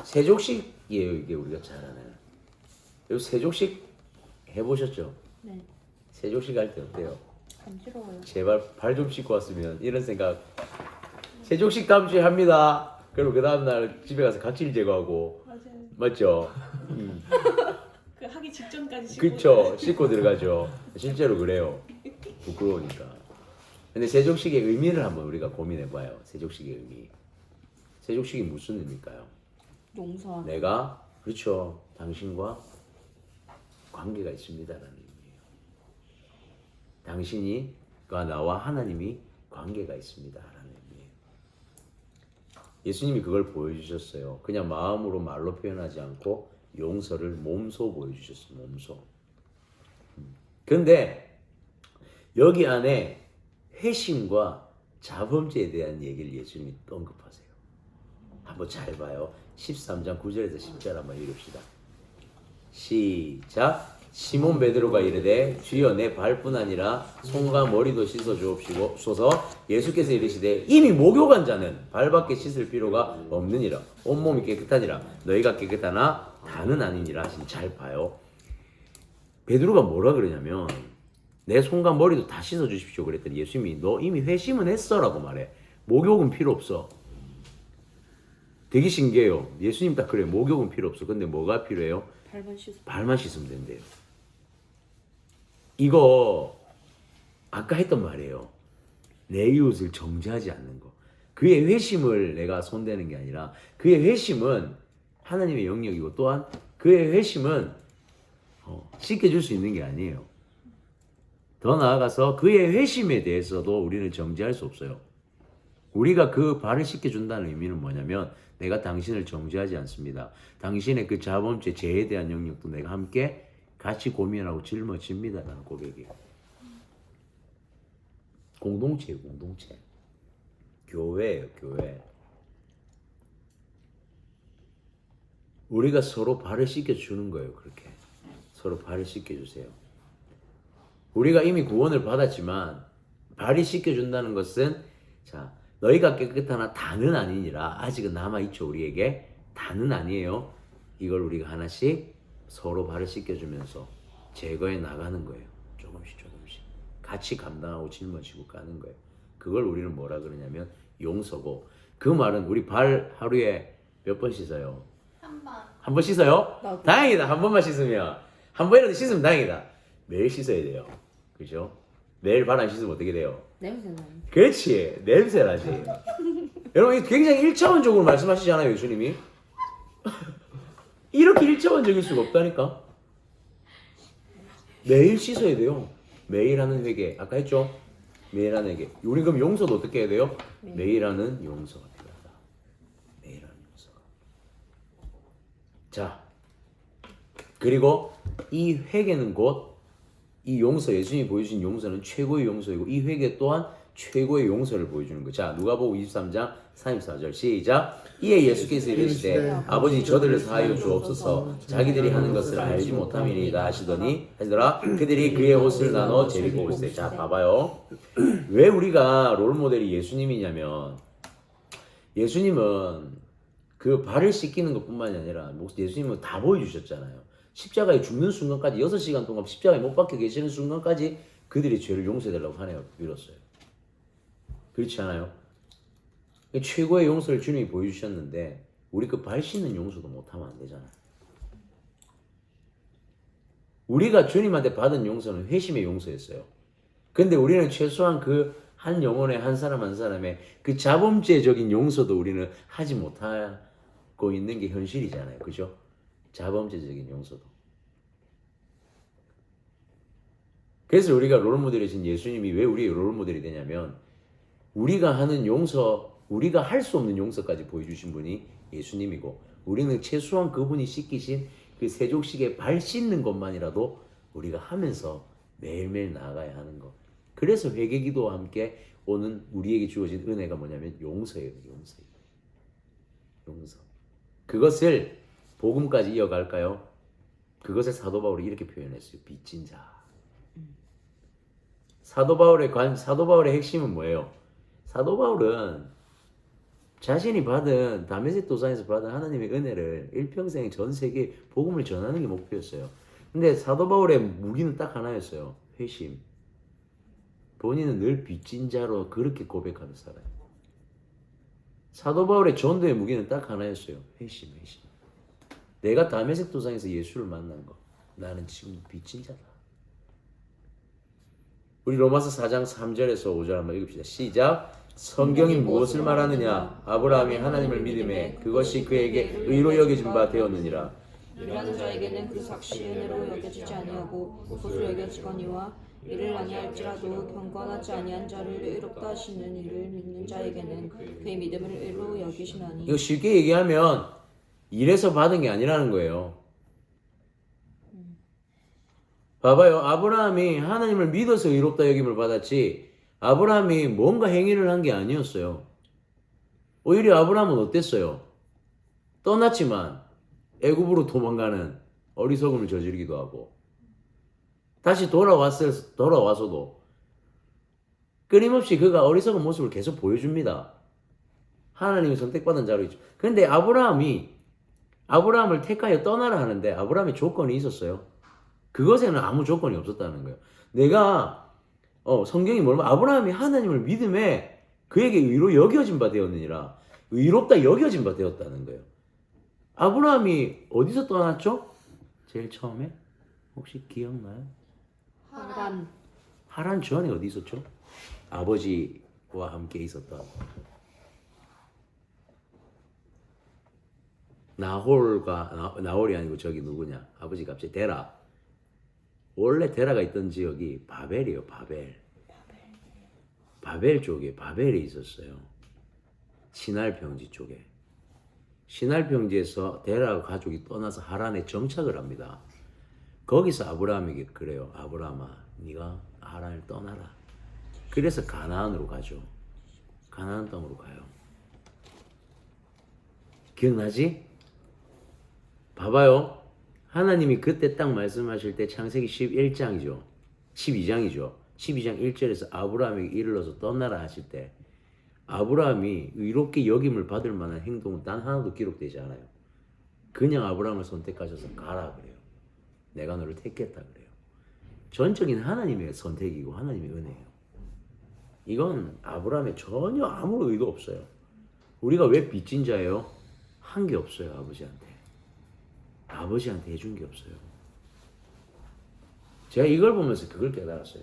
세족식이에요. 이게 우리가 잘 아는. 여기 세족식 해보셨죠? 네. 세족식 할 때 어때요? 간지러워요. 제발 발 좀 씻고 왔으면, 이런 생각. 세족식 다음 주에 합니다. 그리고 그 다음날 집에 가서 각질 제거하고. 맞아요. 맞죠? 그 하기 직전까지 씻고. 그쵸. 씻고 들어가죠. 실제로 그래요. 부끄러우니까. 근데 세족식의 의미를 한번 우리가 고민해봐요. 세족식의 의미. 세족식이 무슨 의미일까요? 용서하는. 내가, 그렇죠, 당신과 관계가 있습니다라는 의미예요. 당신과 나와 하나님이 관계가 있습니다라는 의미예요. 예수님이 그걸 보여주셨어요. 그냥 마음으로 말로 표현하지 않고 용서를 몸소 보여주셨어요. 몸소. 근데 여기 안에 회심과 자범죄에 대한 얘기를 예수님이 언급하세요. 한번 잘 봐요. 13장 9절에서 10절 한번 읽읍시다. 시작. 시몬 베드로가 이르되 주여 내 발뿐 아니라 손과 머리도 씻어 주옵소서. 예수께서 이르시되 이미 목욕한 자는 발밖에 씻을 필요가 없느니라. 온몸이 깨끗하니라. 너희가 깨끗하나 다는 아니니라. 잘 봐요. 베드로가 뭐라 그러냐면 내 손과 머리도 다 씻어 주십시오 그랬더니 예수님이 너 이미 회심은 했어 라고 말해. 목욕은 필요 없어. 되게 신기해요. 예수님 딱 그래요. 목욕은 필요 없어. 근데 뭐가 필요해요? 발만 씻으면 된대요. 이거 아까 했던 말이에요. 내 이웃을 정죄하지 않는 거. 그의 회심을 내가 손대는 게 아니라 그의 회심은 하나님의 영역이고 또한 그의 회심은 씻겨줄 수 있는 게 아니에요. 더 나아가서 그의 회심에 대해서도 우리는 정죄할 수 없어요. 우리가 그 발을 씻겨준다는 의미는 뭐냐면 내가 당신을 정죄하지 않습니다. 당신의 그 자범죄, 죄에 대한 영역도 내가 함께 같이 고민하고 짊어집니다라는 고백이에요. 공동체예요, 공동체. 교회예요, 교회. 우리가 서로 발을 씻겨주는 거예요, 그렇게. 서로 발을 씻겨주세요. 우리가 이미 구원을 받았지만 발이 씻겨준다는 것은 자 너희가 깨끗하나 다는 아니니라. 아직은 남아있죠. 우리에게 다는 아니에요. 이걸 우리가 하나씩 서로 발을 씻겨주면서 제거해 나가는 거예요. 조금씩 조금씩 같이 감당하고 짊어지고 가는 거예요. 그걸 우리는 뭐라 그러냐면 용서고, 그 말은 우리 발 하루에 몇 번 씻어요? 한 번 씻어요? 나도. 다행이다. 한 번만 씻으면, 한 번이라도 씻으면 다행이다. 매일 씻어야 돼요. 그죠? 매일 발 안 씻으면 어떻게 돼요? 냄새나요. 그렇지. 냄새나지. 여러분, 이게 굉장히 1차원적으로 말씀하시잖아요, 예수님이. 이렇게 1차원적일 수가 없다니까. 매일 씻어야 돼요. 매일 하는 회개. 아까 했죠? 매일 하는 회개. 우리 그럼 용서도 어떻게 해야 돼요? 매일 하는 용서가 필요하다. 매일 하는 용서가. 자, 그리고 이 회개는 곧 이 용서, 예수님이 보여주신 용서는 최고의 용서이고 이 회개 또한 최고의 용서를 보여주는 거예요. 자, 누가복음 23장 34절 시작. 이에 예수께서 이르시되 아버지 저들을 사하여 주옵소서. 자기들이 하는 것을 알지 못함이니이다 하시더라. 그들이 그의 옷을 나눠 재리고 오시되. 자, 봐봐요. 왜 우리가 롤모델이 예수님이냐면 예수님은 그 발을 씻기는 것뿐만이 아니라 예수님은 다 보여주셨잖아요. 십자가에 죽는 순간까지 6시간 동안 십자가에 못 박혀 계시는 순간까지 그들의 죄를 용서해달라고 하나님을 빌었어요. 그렇지 않아요? 최고의 용서를 주님이 보여주셨는데 우리 그 발 씻는 용서도 못하면 안 되잖아요. 우리가 주님한테 받은 용서는 회심의 용서였어요. 근데 우리는 최소한 그 한 영혼의 한 사람 한 사람의 그 자범죄적인 용서도 우리는 하지 못하고 있는 게 현실이잖아요. 그죠? 자범죄적인 용서도. 그래서 우리가 롤모델이신 예수님이 왜 우리의 롤모델이 되냐면 우리가 하는 용서, 우리가 할 수 없는 용서까지 보여주신 분이 예수님이고 우리는 최소한 그분이 씻기신 그 세족식에 발 씻는 것만이라도 우리가 하면서 매일매일 나아가야 하는 것. 그래서 회개기도와 함께 오는 우리에게 주어진 은혜가 뭐냐면 용서예요. 용서. 그것을 복음까지 이어갈까요? 그것을 사도 바울이 이렇게 표현했어요. 빚진 자. 사도 바울의 핵심은 뭐예요? 사도 바울은 자신이 받은 다메섹 도상에서 받은 하나님의 은혜를 일평생 전 세계에 복음을 전하는 게 목표였어요. 근데 사도 바울의 무기는 딱 하나였어요. 회심. 본인은 늘 빚진 자로 그렇게 고백하며 살아요. 사도 바울의 전도의 무기는 딱 하나였어요. 회심. 내가 다메섹 도상에서 예수를 만난 거. 나는 지금 빚진 자다. 우리 로마서 4장 3절에서 5절 한번 읽읍시다. 시작. 성경이 무엇을 말하느냐? 아브라함이 하나님을 믿음에 그것이 그에게 의로 여겨진 바 되었느니라. 이라는 자에게는 그 삭시 은혜로 여겨지지 아니하고 굿으로 여겨지거니와 이를 아니할지라도 경건하지 아니한 자를 의롭다 하시는 이를 믿는 자에게는 그의 믿음을 의로 여기시나니. 이거 쉽게 얘기하면 일에서 받은 게 아니라는 거예요. 봐봐요. 아브라함이 하나님을 믿어서 의롭다 여김을 받았지 아브라함이 뭔가 행위를 한 게 아니었어요. 오히려 아브라함은 어땠어요? 떠났지만 애굽으로 도망가는 어리석음을 저지르기도 하고 다시 돌아와서도 끊임없이 그가 어리석은 모습을 계속 보여줍니다. 하나님이 선택받은 자로 있죠. 그런데 아브라함을 택하여 떠나라 하는데 아브라함의 조건이 있었어요. 그것에는 아무 조건이 없었다는 거예요. 내가 성경이 뭐냐면 아브라함이 하나님을 믿음에 그에게 의로 여겨진 바 되었느니라. 의롭다 여겨진 바 되었다는 거예요. 아브라함이 어디서 떠났죠? 제일 처음에? 혹시 기억나요? 하란 전에 어디 있었죠? 아버지와 함께 있었던 나홀이 아니고 저기 누구냐? 아버지 갑자기 데라. 원래 데라가 있던 지역이 바벨이에요. 바벨 쪽에 바벨에 있었어요. 시날 평지 쪽에. 시날 평지에서 데라 가족이 떠나서 하란에 정착을 합니다. 거기서 아브라함에게 그래요. 아브라함아, 네가 하란을 떠나라. 그래서 가나안으로 가죠. 가나안 땅으로 가요. 기억나지? 봐봐요. 하나님이 그때 딱 말씀하실 때 창세기 12장 1절에서 아브라함에게 이르러서 떠나라 하실 때 아브라함이 의롭게 여김을 받을 만한 행동은 단 하나도 기록되지 않아요. 그냥 아브라함을 선택하셔서 가라 그래요. 내가 너를 택했다 그래요. 전적인 하나님의 선택이고 하나님의 은혜예요. 이건 아브라함의 전혀 아무 의도 없어요. 우리가 왜 빚진 자예요? 한 게 없어요. 아버지한테 해준 게 없어요. 제가 이걸 보면서 그걸 깨달았어요.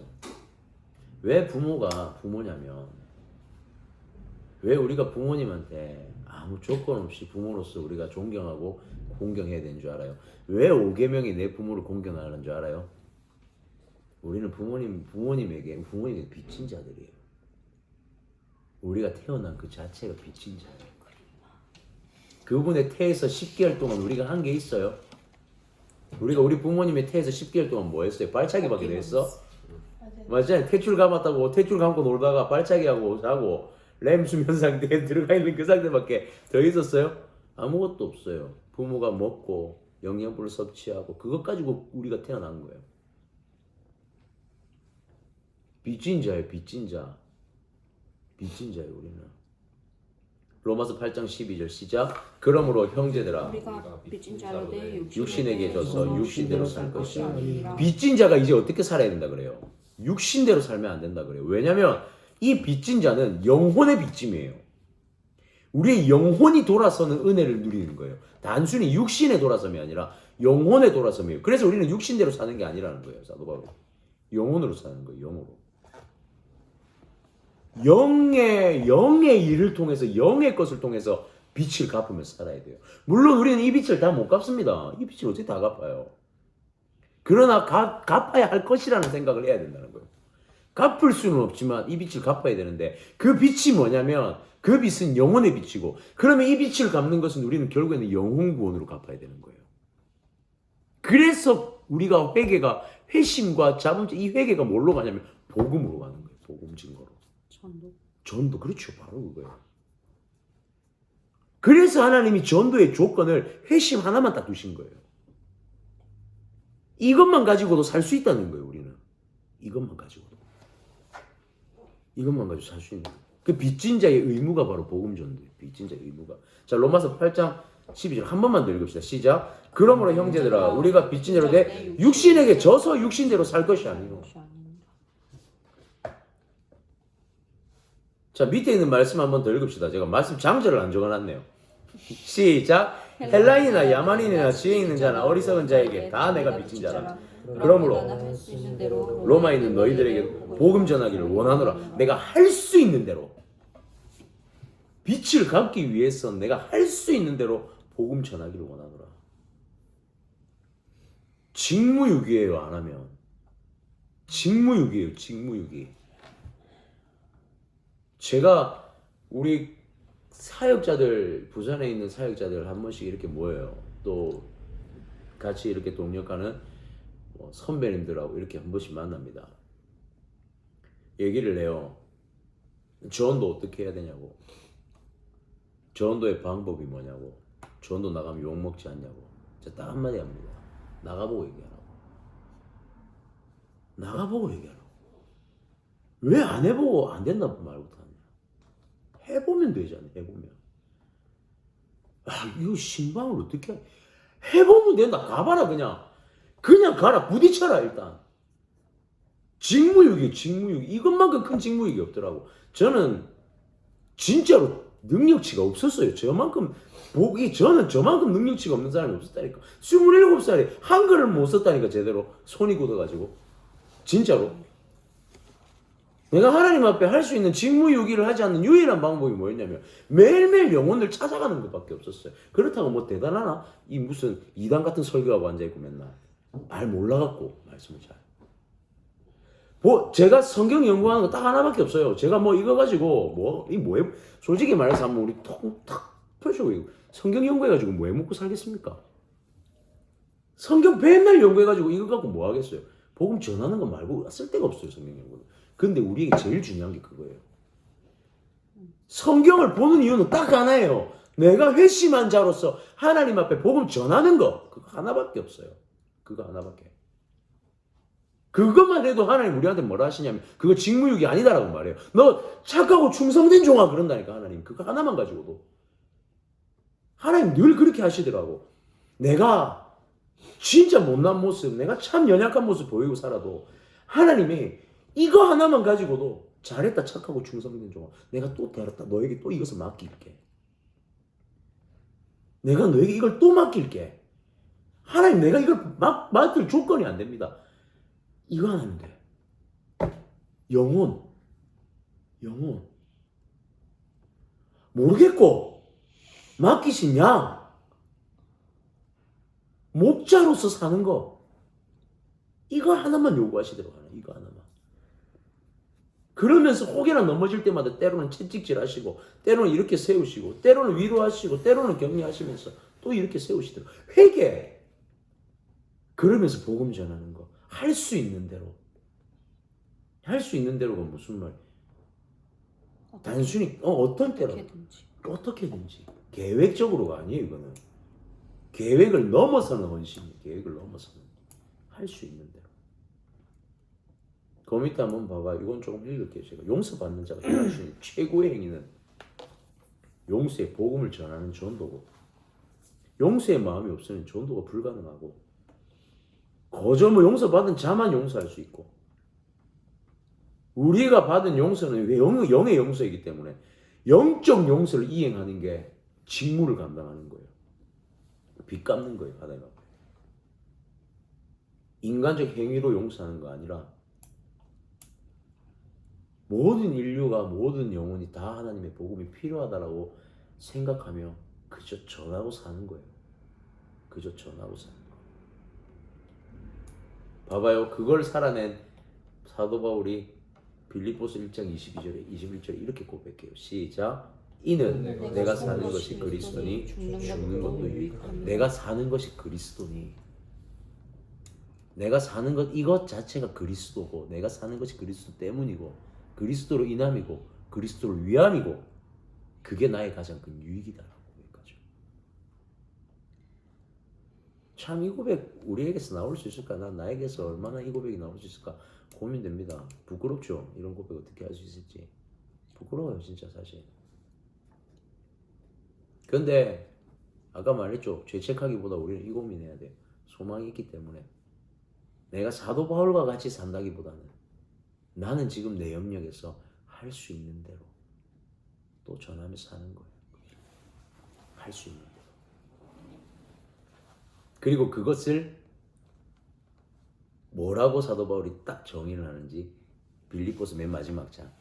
왜 부모가 부모냐면 왜 우리가 부모님한테 아무 조건 없이 부모로서 우리가 존경하고 공경해야 되는 줄 알아요? 왜 5계명이 내 부모를 공경하는 줄 알아요? 우리는 부모님에게 빚진 자들이에요. 우리가 태어난 그 자체가 빚진 자예요. 그분의 태에서 10개월 동안 우리가 한 게 있어요. 우리가 우리 부모님의 태에서 10개월 동안 뭐 했어요? 빨차기 받기도 했어? 맞아요. 탯줄 감았다고 탯줄 감고 놀다가 빨차기 하고 자고 램 수면 상태에 들어가 있는 그 상태밖에 더 있었어요? 아무것도 없어요. 부모가 먹고 영양분을 섭취하고 그것 가지고 우리가 태어난 거예요. 빚진 자예요. 빚진 자예요 우리는. 로마서 8장 12절 시작. 그러므로 형제들아 우리가 빚진 자로 되 육신에게 져서 육신대로 살 것이 아니라 빚진 자가 이제 어떻게 살아야 된다 그래요? 육신대로 살면 안 된다 그래요. 왜냐하면 이 빚진 자는 영혼의 빚짐이에요. 우리의 영혼이 돌아서는 은혜를 누리는 거예요. 단순히 육신에 돌아섬이 아니라 영혼에 돌아섬이에요. 그래서 우리는 육신대로 사는 게 아니라는 거예요. 사도 바울. 영혼으로 사는 거예요. 영으로. 영의 일을 통해서 영의 것을 통해서 빚을 갚으면서 살아야 돼요. 물론 우리는 이 빚을 다 못 갚습니다. 이 빚을 어떻게 다 갚아요? 그러나 갚아야 할 것이라는 생각을 해야 된다는 거예요. 갚을 수는 없지만 이 빚을 갚아야 되는데 그 빚이 뭐냐면 그 빚은 영혼의 빚이고 그러면 이 빚을 갚는 것은 우리는 결국에는 영혼 구원으로 갚아야 되는 거예요. 그래서 우리가 회개가 회심과 자문죄 이 회개가 뭘로 가냐면 복음으로 가는 거예요. 복음 증거로. 전도 그렇죠. 바로 그거예요. 그래서 하나님이 전도의 조건을 회심 하나만 딱 두신 거예요. 이것만 가지고도 살 수 있다는 거예요. 우리는 이것만 가지고도 살 수 있는 거예요. 그 빚진 자의 의무가 바로 복음 전도예요. 빚진 자의 의무가. 자 로마서 8장 12절 한 번만 더 읽읍시다. 시작. 그러므로 형제들아 우리가 빚진 자로 돼 육신에게 져서 육신대로 살 것이 아니요. 자 밑에 있는 말씀 한번 더 읽읍시다. 제가 말씀 장절을 안 적어놨네요. 시작. 헬라인이나 야만인이나 지혜 있는 자나 어리석은 자에게 다 내가 빚진 자라. 그러므로 로마에 있는 너희들에게 복음 전하기를 원하노라. 내가 할 수 있는 대로 빚을 갚기 위해서 내가 할 수 있는 대로 복음 전하기를 원하노라. 직무유기예요. 안 하면 직무유기예요. 직무유기. 제가 우리 사역자들 부산에 있는 사역자들 한 번씩 이렇게 모여요. 또 같이 이렇게 동역하는 선배님들하고 이렇게 한 번씩 만납니다. 얘기를 해요. 전도 어떻게 해야 되냐고. 전도의 방법이 뭐냐고. 전도 나가면 욕먹지 않냐고. 제가 딱 한마디 합니다. 나가보고 얘기하라고. 나가보고 얘기하라고. 왜 안 해보고 안 된다고 말부터 하냐. 해보면 되잖아. 해보면. 이거 신방을 어떻게 해? 해보면 된다. 가봐라 그냥. 그냥 가라. 부딪혀라 일단. 직무유기. 이것만큼 큰 직무유기 없더라고. 저는 진짜로 능력치가 없었어요. 저는 저만큼 능력치가 없는 사람이 없었다니까. 27살에 한글을 못 썼다니까 제대로. 손이 굳어가지고. 진짜로. 내가 하나님 앞에 할 수 있는 직무유기를 하지 않는 유일한 방법이 뭐였냐면 매일매일 영혼을 찾아가는 것밖에 없었어요. 그렇다고 뭐 대단하나? 이 무슨 이단 같은 설교하고 앉아있고 맨날 말 몰라갖고 말씀을 잘. 제가 성경 연구하는 거 딱 하나밖에 없어요. 제가 뭐 이거 가지고 솔직히 말해서 한번 우리 탁 펴시고 성경 연구해가지고 뭐 해먹고 살겠습니까? 성경 맨날 연구해가지고 이거 갖고 뭐 하겠어요? 복음 전하는 거 말고 쓸데가 없어요. 성경 연구는. 근데 우리에게 제일 중요한 게 그거예요. 성경을 보는 이유는 딱 하나예요. 내가 회심한 자로서 하나님 앞에 복음 전하는 거. 그거 하나밖에 없어요. 그거 하나밖에. 그것만 해도 하나님 우리한테 뭐라 하시냐면 그거 직무유기 아니다라고 말해요. 너 착하고 충성된 종아 그런다니까 하나님. 그거 하나만 가지고도. 하나님 늘 그렇게 하시더라고. 내가 진짜 못난 모습, 내가 참 연약한 모습 보이고 살아도 하나님이 이거 하나만 가지고도 잘했다 착하고 충성된 종아 내가 또 데렸다 너에게 또 이것을 맡길게. 내가 너에게 이걸 또 맡길게. 하나님 내가 이걸 맡을 조건이 안 됩니다. 이거 하나면 돼. 영혼 모르겠고 맡기신 양 목자로서 사는 거 이거 하나만 요구하시더라고요. 이거 하나만. 그러면서 혹여나 넘어질 때마다 때로는 채찍질 하시고 때로는 이렇게 세우시고 때로는 위로하시고 때로는 격려하시면서 또 이렇게 세우시더라고요. 회개. 그러면서 복음 전하는 거. 할 수 있는 대로. 할 수 있는 대로가 무슨 말? 단순히 어떤 때로 어떻게든지 계획적으로가 아니에요. 이거는 계획을 넘어서는 헌신이에요. 계획을 넘어서는 할 수 있는 대로. 그 밑에 한번 봐봐. 이건 조금 읽을게요. 제가 용서받는 자가 할 수 있는 최고의 행위는 용서의 복음을 전하는 전도고, 용서의 마음이 없으면 전도가 불가능하고, 거저 뭐 용서받은 자만 용서할 수 있고, 우리가 받은 용서는 왜 영의 용서이기 때문에 영적 용서를 이행하는 게 직무를 감당하는 거예요. 빚 갚는 거예요, 하나님 앞에. 인간적 행위로 용서하는 거 아니라 모든 인류가, 모든 영혼이 다 하나님의 복음이 필요하다라고 생각하며 그저 전하고 사는 거예요. 그저 전하고 사는 거예요. 봐봐요. 그걸 살아낸 사도 바울이 빌립보서 1장 22절에 21절에 이렇게 고백해요. 시작. 이는 내가 사는 것이 그리스도니 죽는 것도 유익함이라. 내가 사는 것이 그리스도니, 내가 사는 것 이것 자체가 그리스도고, 내가 사는 것이 그리스도 때문이고, 그리스도로 인함이고, 그리스도를 위함이고, 그게 나의 가장 큰 유익이다라고 고백하죠. 참 이 고백 우리에게서 나올 수 있을까? 난 나에게서 얼마나 이 고백이 나올 수 있을까 고민됩니다. 부끄럽죠. 이런 고백 어떻게 할 수 있을지 부끄러워요, 진짜 사실. 근데 아까 말했죠. 죄책하기보다 우리는 이 고민해야 돼. 소망이 있기 때문에. 내가 사도 바울과 같이 산다기보다는 나는 지금 내 영역에서 할 수 있는 대로 또 전하며 사는 거예요. 할 수 있는 대로. 그리고 그것을 뭐라고 사도 바울이 딱 정의를 하는지 빌립보서 맨 마지막 장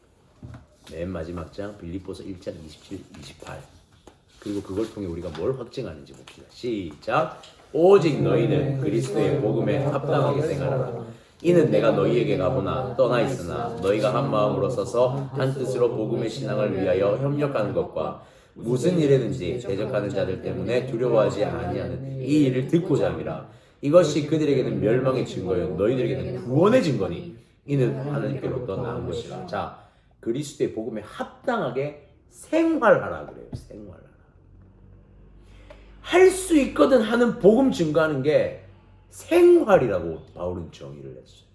빌립보서 1장 27, 28 그리고 그걸 통해 우리가 뭘 확증하는지 봅시다. 시작. 오직 너희는 그리스도의 복음에 합당하게 생활하라. 이는 내가 너희에게 가보나 떠나 있으나 너희가 한 마음으로 서서 한 뜻으로 복음의 신앙을 위하여 협력하는 것과 무슨 일에든지 대적하는 자들 때문에 두려워하지 아니하는 이 일을 듣고자 함이라. 이것이 그들에게는 멸망의 증거요 너희들에게는 구원의 증거니 이는 하나님께로부터 나온 것이라. 자, 그리스도의 복음에 합당하게 생활하라 그래요. 생활하라. 할 수 있거든 하는 복음 증거하는 게 생활이라고 바울은 정의를 했어요.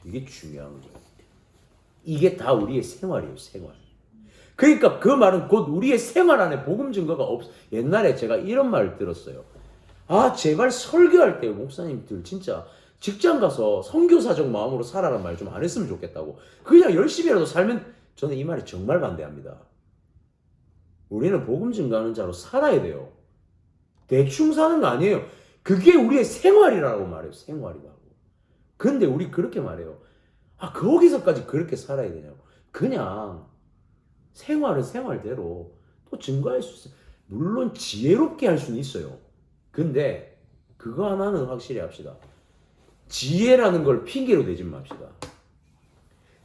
되게 중요한 거예요. 이게 다 우리의 생활이에요. 생활. 그러니까 그 말은 곧 우리의 생활 안에 복음 증거가 옛날에 제가 이런 말을 들었어요. 아, 제발 설교할 때 목사님들 진짜 직장 가서 선교사적 마음으로 살아라는 말 좀 안 했으면 좋겠다고. 그냥 열심히라도 살면, 저는 이 말에 정말 반대합니다. 우리는 복음 증거하는 자로 살아야 돼요. 대충 사는 거 아니에요. 그게 우리의 생활이라고 말해요. 생활이라고. 근데 우리 그렇게 말해요. 아, 거기서까지 그렇게 살아야 되냐고. 그냥 생활은 생활대로 또 증거할 수 있어요. 물론 지혜롭게 할 수는 있어요. 근데 그거 하나는 확실히 합시다. 지혜라는 걸 핑계로 대지 맙시다.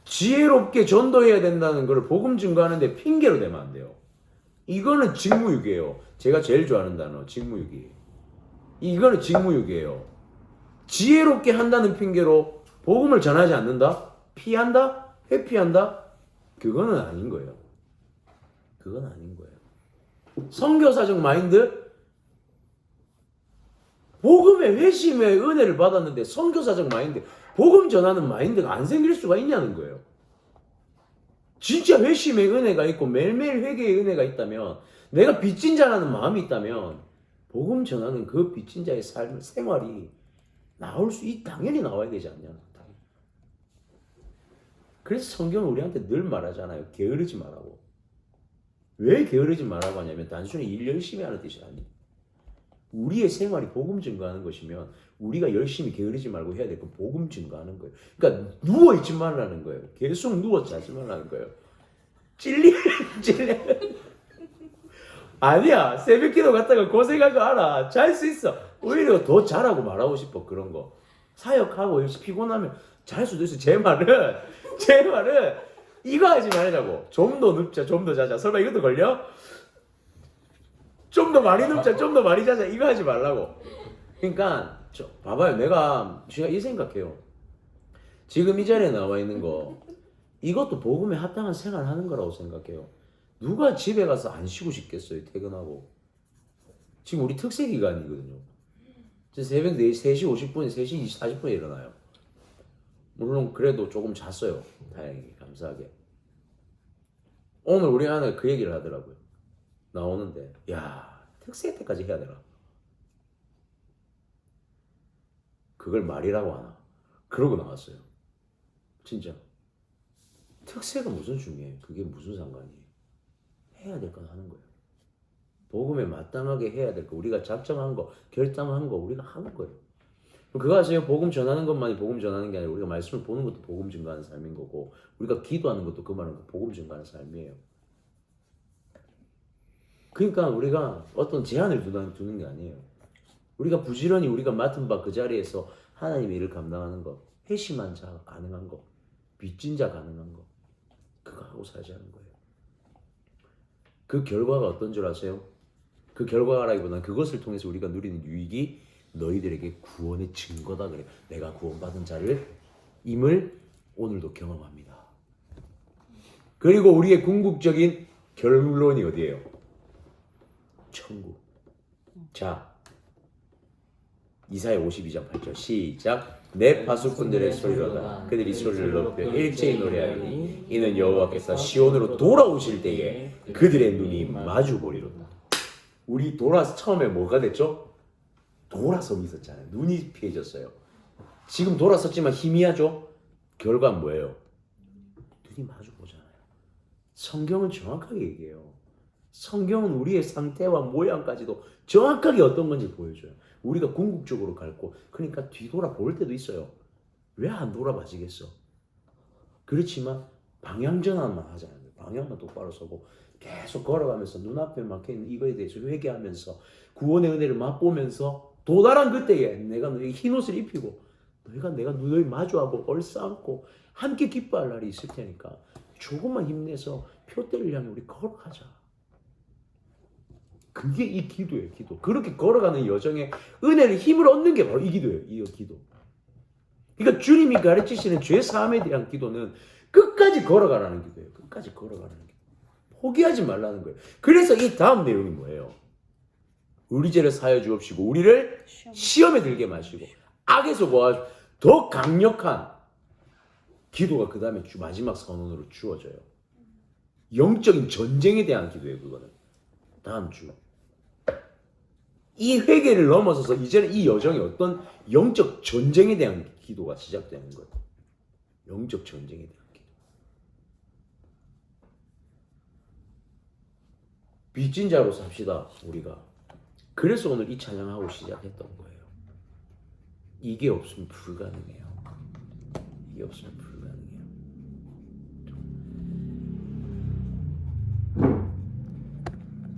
지혜롭게 전도해야 된다는 걸 복음 증거하는데 핑계로 대면 안 돼요. 이거는 직무유기예요. 제가 제일 좋아하는 단어 직무유기. 이거는 직무유기예요. 지혜롭게 한다는 핑계로 복음을 전하지 않는다? 피한다? 회피한다? 그거는 아닌 거예요. 그건 아닌 거예요. 선교사적 마인드? 복음의 회심의 은혜를 받았는데 선교사적 마인드, 복음 전하는 마인드가 안 생길 수가 있냐는 거예요. 진짜 회심의 은혜가 있고 매일매일 회개의 은혜가 있다면, 내가 빚진 자라는 마음이 있다면 복음 전하는 그 빚진 자의 삶, 생활이 나올 수 당연히 나와야 되지 않냐. 그래서 성경은 우리한테 늘 말하잖아요. 게으르지 말라고. 왜 게으르지 말라고 하냐면 단순히 일 열심히 하는 뜻이 아니에요. 우리의 생활이 복음 증거하는 것이면 우리가 열심히 게으르지 말고 해야 될 건 복음 증거하는 거예요. 그러니까 누워있지 말라는 거예요. 계속 누워 자지 말라는 거예요. 찔려. 아니야. 새벽기도 갔다가 고생하고 알아. 잘 수 있어. 오히려 더 잘하고 말하고 싶어. 그런 거. 사역하고 역시 피곤하면 잘 수도 있어. 제 말은 이거 하지 말자고. 좀 더 눕자, 좀 더 자자. 설마 이것도 걸려? 좀 더 많이 눕자, 좀 더 많이 자자. 이거 하지 말라고. 그러니까 봐봐요. 제가 이 생각해요. 지금 이 자리에 나와 있는 거, 이것도 복음에 합당한 생활하는 거라고 생각해요. 누가 집에 가서 안 쉬고 싶겠어요. 퇴근하고. 지금 우리 특세 기간이거든요. 새벽 3시 50분에 3시 40분에 일어나요. 물론 그래도 조금 잤어요. 다행히 감사하게. 오늘 우리 아내가 그 얘기를 하더라고요. 나오는데 야 특세 때까지 해야 되나? 그걸 말이라고 하나? 그러고 나왔어요. 진짜 특세가 무슨 중요해? 그게 무슨 상관이에요? 해야 될 건 하는 거예요. 복음에 마땅하게 해야 될 거, 우리가 작정한 거, 결정한 거 우리가 하는 거예요. 그거 아세요? 복음 전하는 것만이 복음 전하는 게 아니라 우리가 말씀을 보는 것도 복음 증거하는 삶인 거고, 우리가 기도하는 것도 그 말은 복음 증거하는 삶이에요. 그러니까 우리가 어떤 제한을 두는 게 아니에요. 우리가 부지런히 우리가 맡은 바 그 자리에서 하나님의 일을 감당하는 거, 회심한 자 가능한 거, 빚진 자 가능한 거, 그거 하고 살자는 거예요. 그 결과가 어떤 줄 아세요? 그 결과라기보다는 그것을 통해서 우리가 누리는 유익이 너희들에게 구원의 증거다 그래. 내가 구원받은 자를 임을 오늘도 경험합니다. 그리고 우리의 궁극적인 결론이 어디예요? 천국. 자, 이사야 52장 8절 시작. 내 파수꾼들의 소리로다. 그들이 소리를 높여 일제히 노래하니 이는 여호와께서 시온으로 돌아오실 때에 그들의 눈이 마주 보리로다. 우리 돌아서 처음에 뭐가 됐죠? 돌아서고 있었잖아요. 눈이 피해졌어요. 지금 돌아섰지만 희미하죠? 결과는 뭐예요? 눈이 마주 보잖아요. 성경은 정확하게 얘기해요. 성경은 우리의 상태와 모양까지도 정확하게 어떤 건지 보여줘요. 우리가 궁극적으로 갈고, 그러니까 뒤돌아 볼 때도 있어요. 왜 안 돌아봐지겠어? 그렇지만 방향 전환만 하잖아요. 방향만 똑바로 서고 계속 걸어가면서 눈앞에 막혀있는 이거에 대해서 회개하면서 구원의 은혜를 맛보면서 도달한 그때에 내가 너에게 흰옷을 입히고 내가 너희 마주하고 얼싸안고 함께 기뻐할 날이 있을 테니까 조금만 힘내서 표대를 향해 우리 걸어가자. 그게 이 기도예요. 기도. 그렇게 걸어가는 여정에 은혜를 힘을 얻는 게 바로 이 기도예요. 이 기도. 그러니까 주님이 가르치시는 죄 사함에 대한 기도는 끝까지 걸어가라는 기도예요. 끝까지 걸어가라는 기도. 포기하지 말라는 거예요. 그래서 이 다음 내용이 뭐예요? 우리 죄를 사하여 주옵시고 우리를 시험에 들게 마시고 악에서 구하시고. 더 강력한 기도가 그 다음에 마지막 선언으로 주어져요. 영적인 전쟁에 대한 기도예요. 그거는 다음 주. 이 회개를 넘어서서 이제는 이 여정이 어떤 영적 전쟁에 대한 기도가 시작되는 거예요. 영적 전쟁에 대한 기도. 빚진 자로 삽시다 우리가. 그래서 오늘 이 찬양하고 시작했던 거예요. 이게 없으면 불가능해요. 이게 없으면 불가능해요.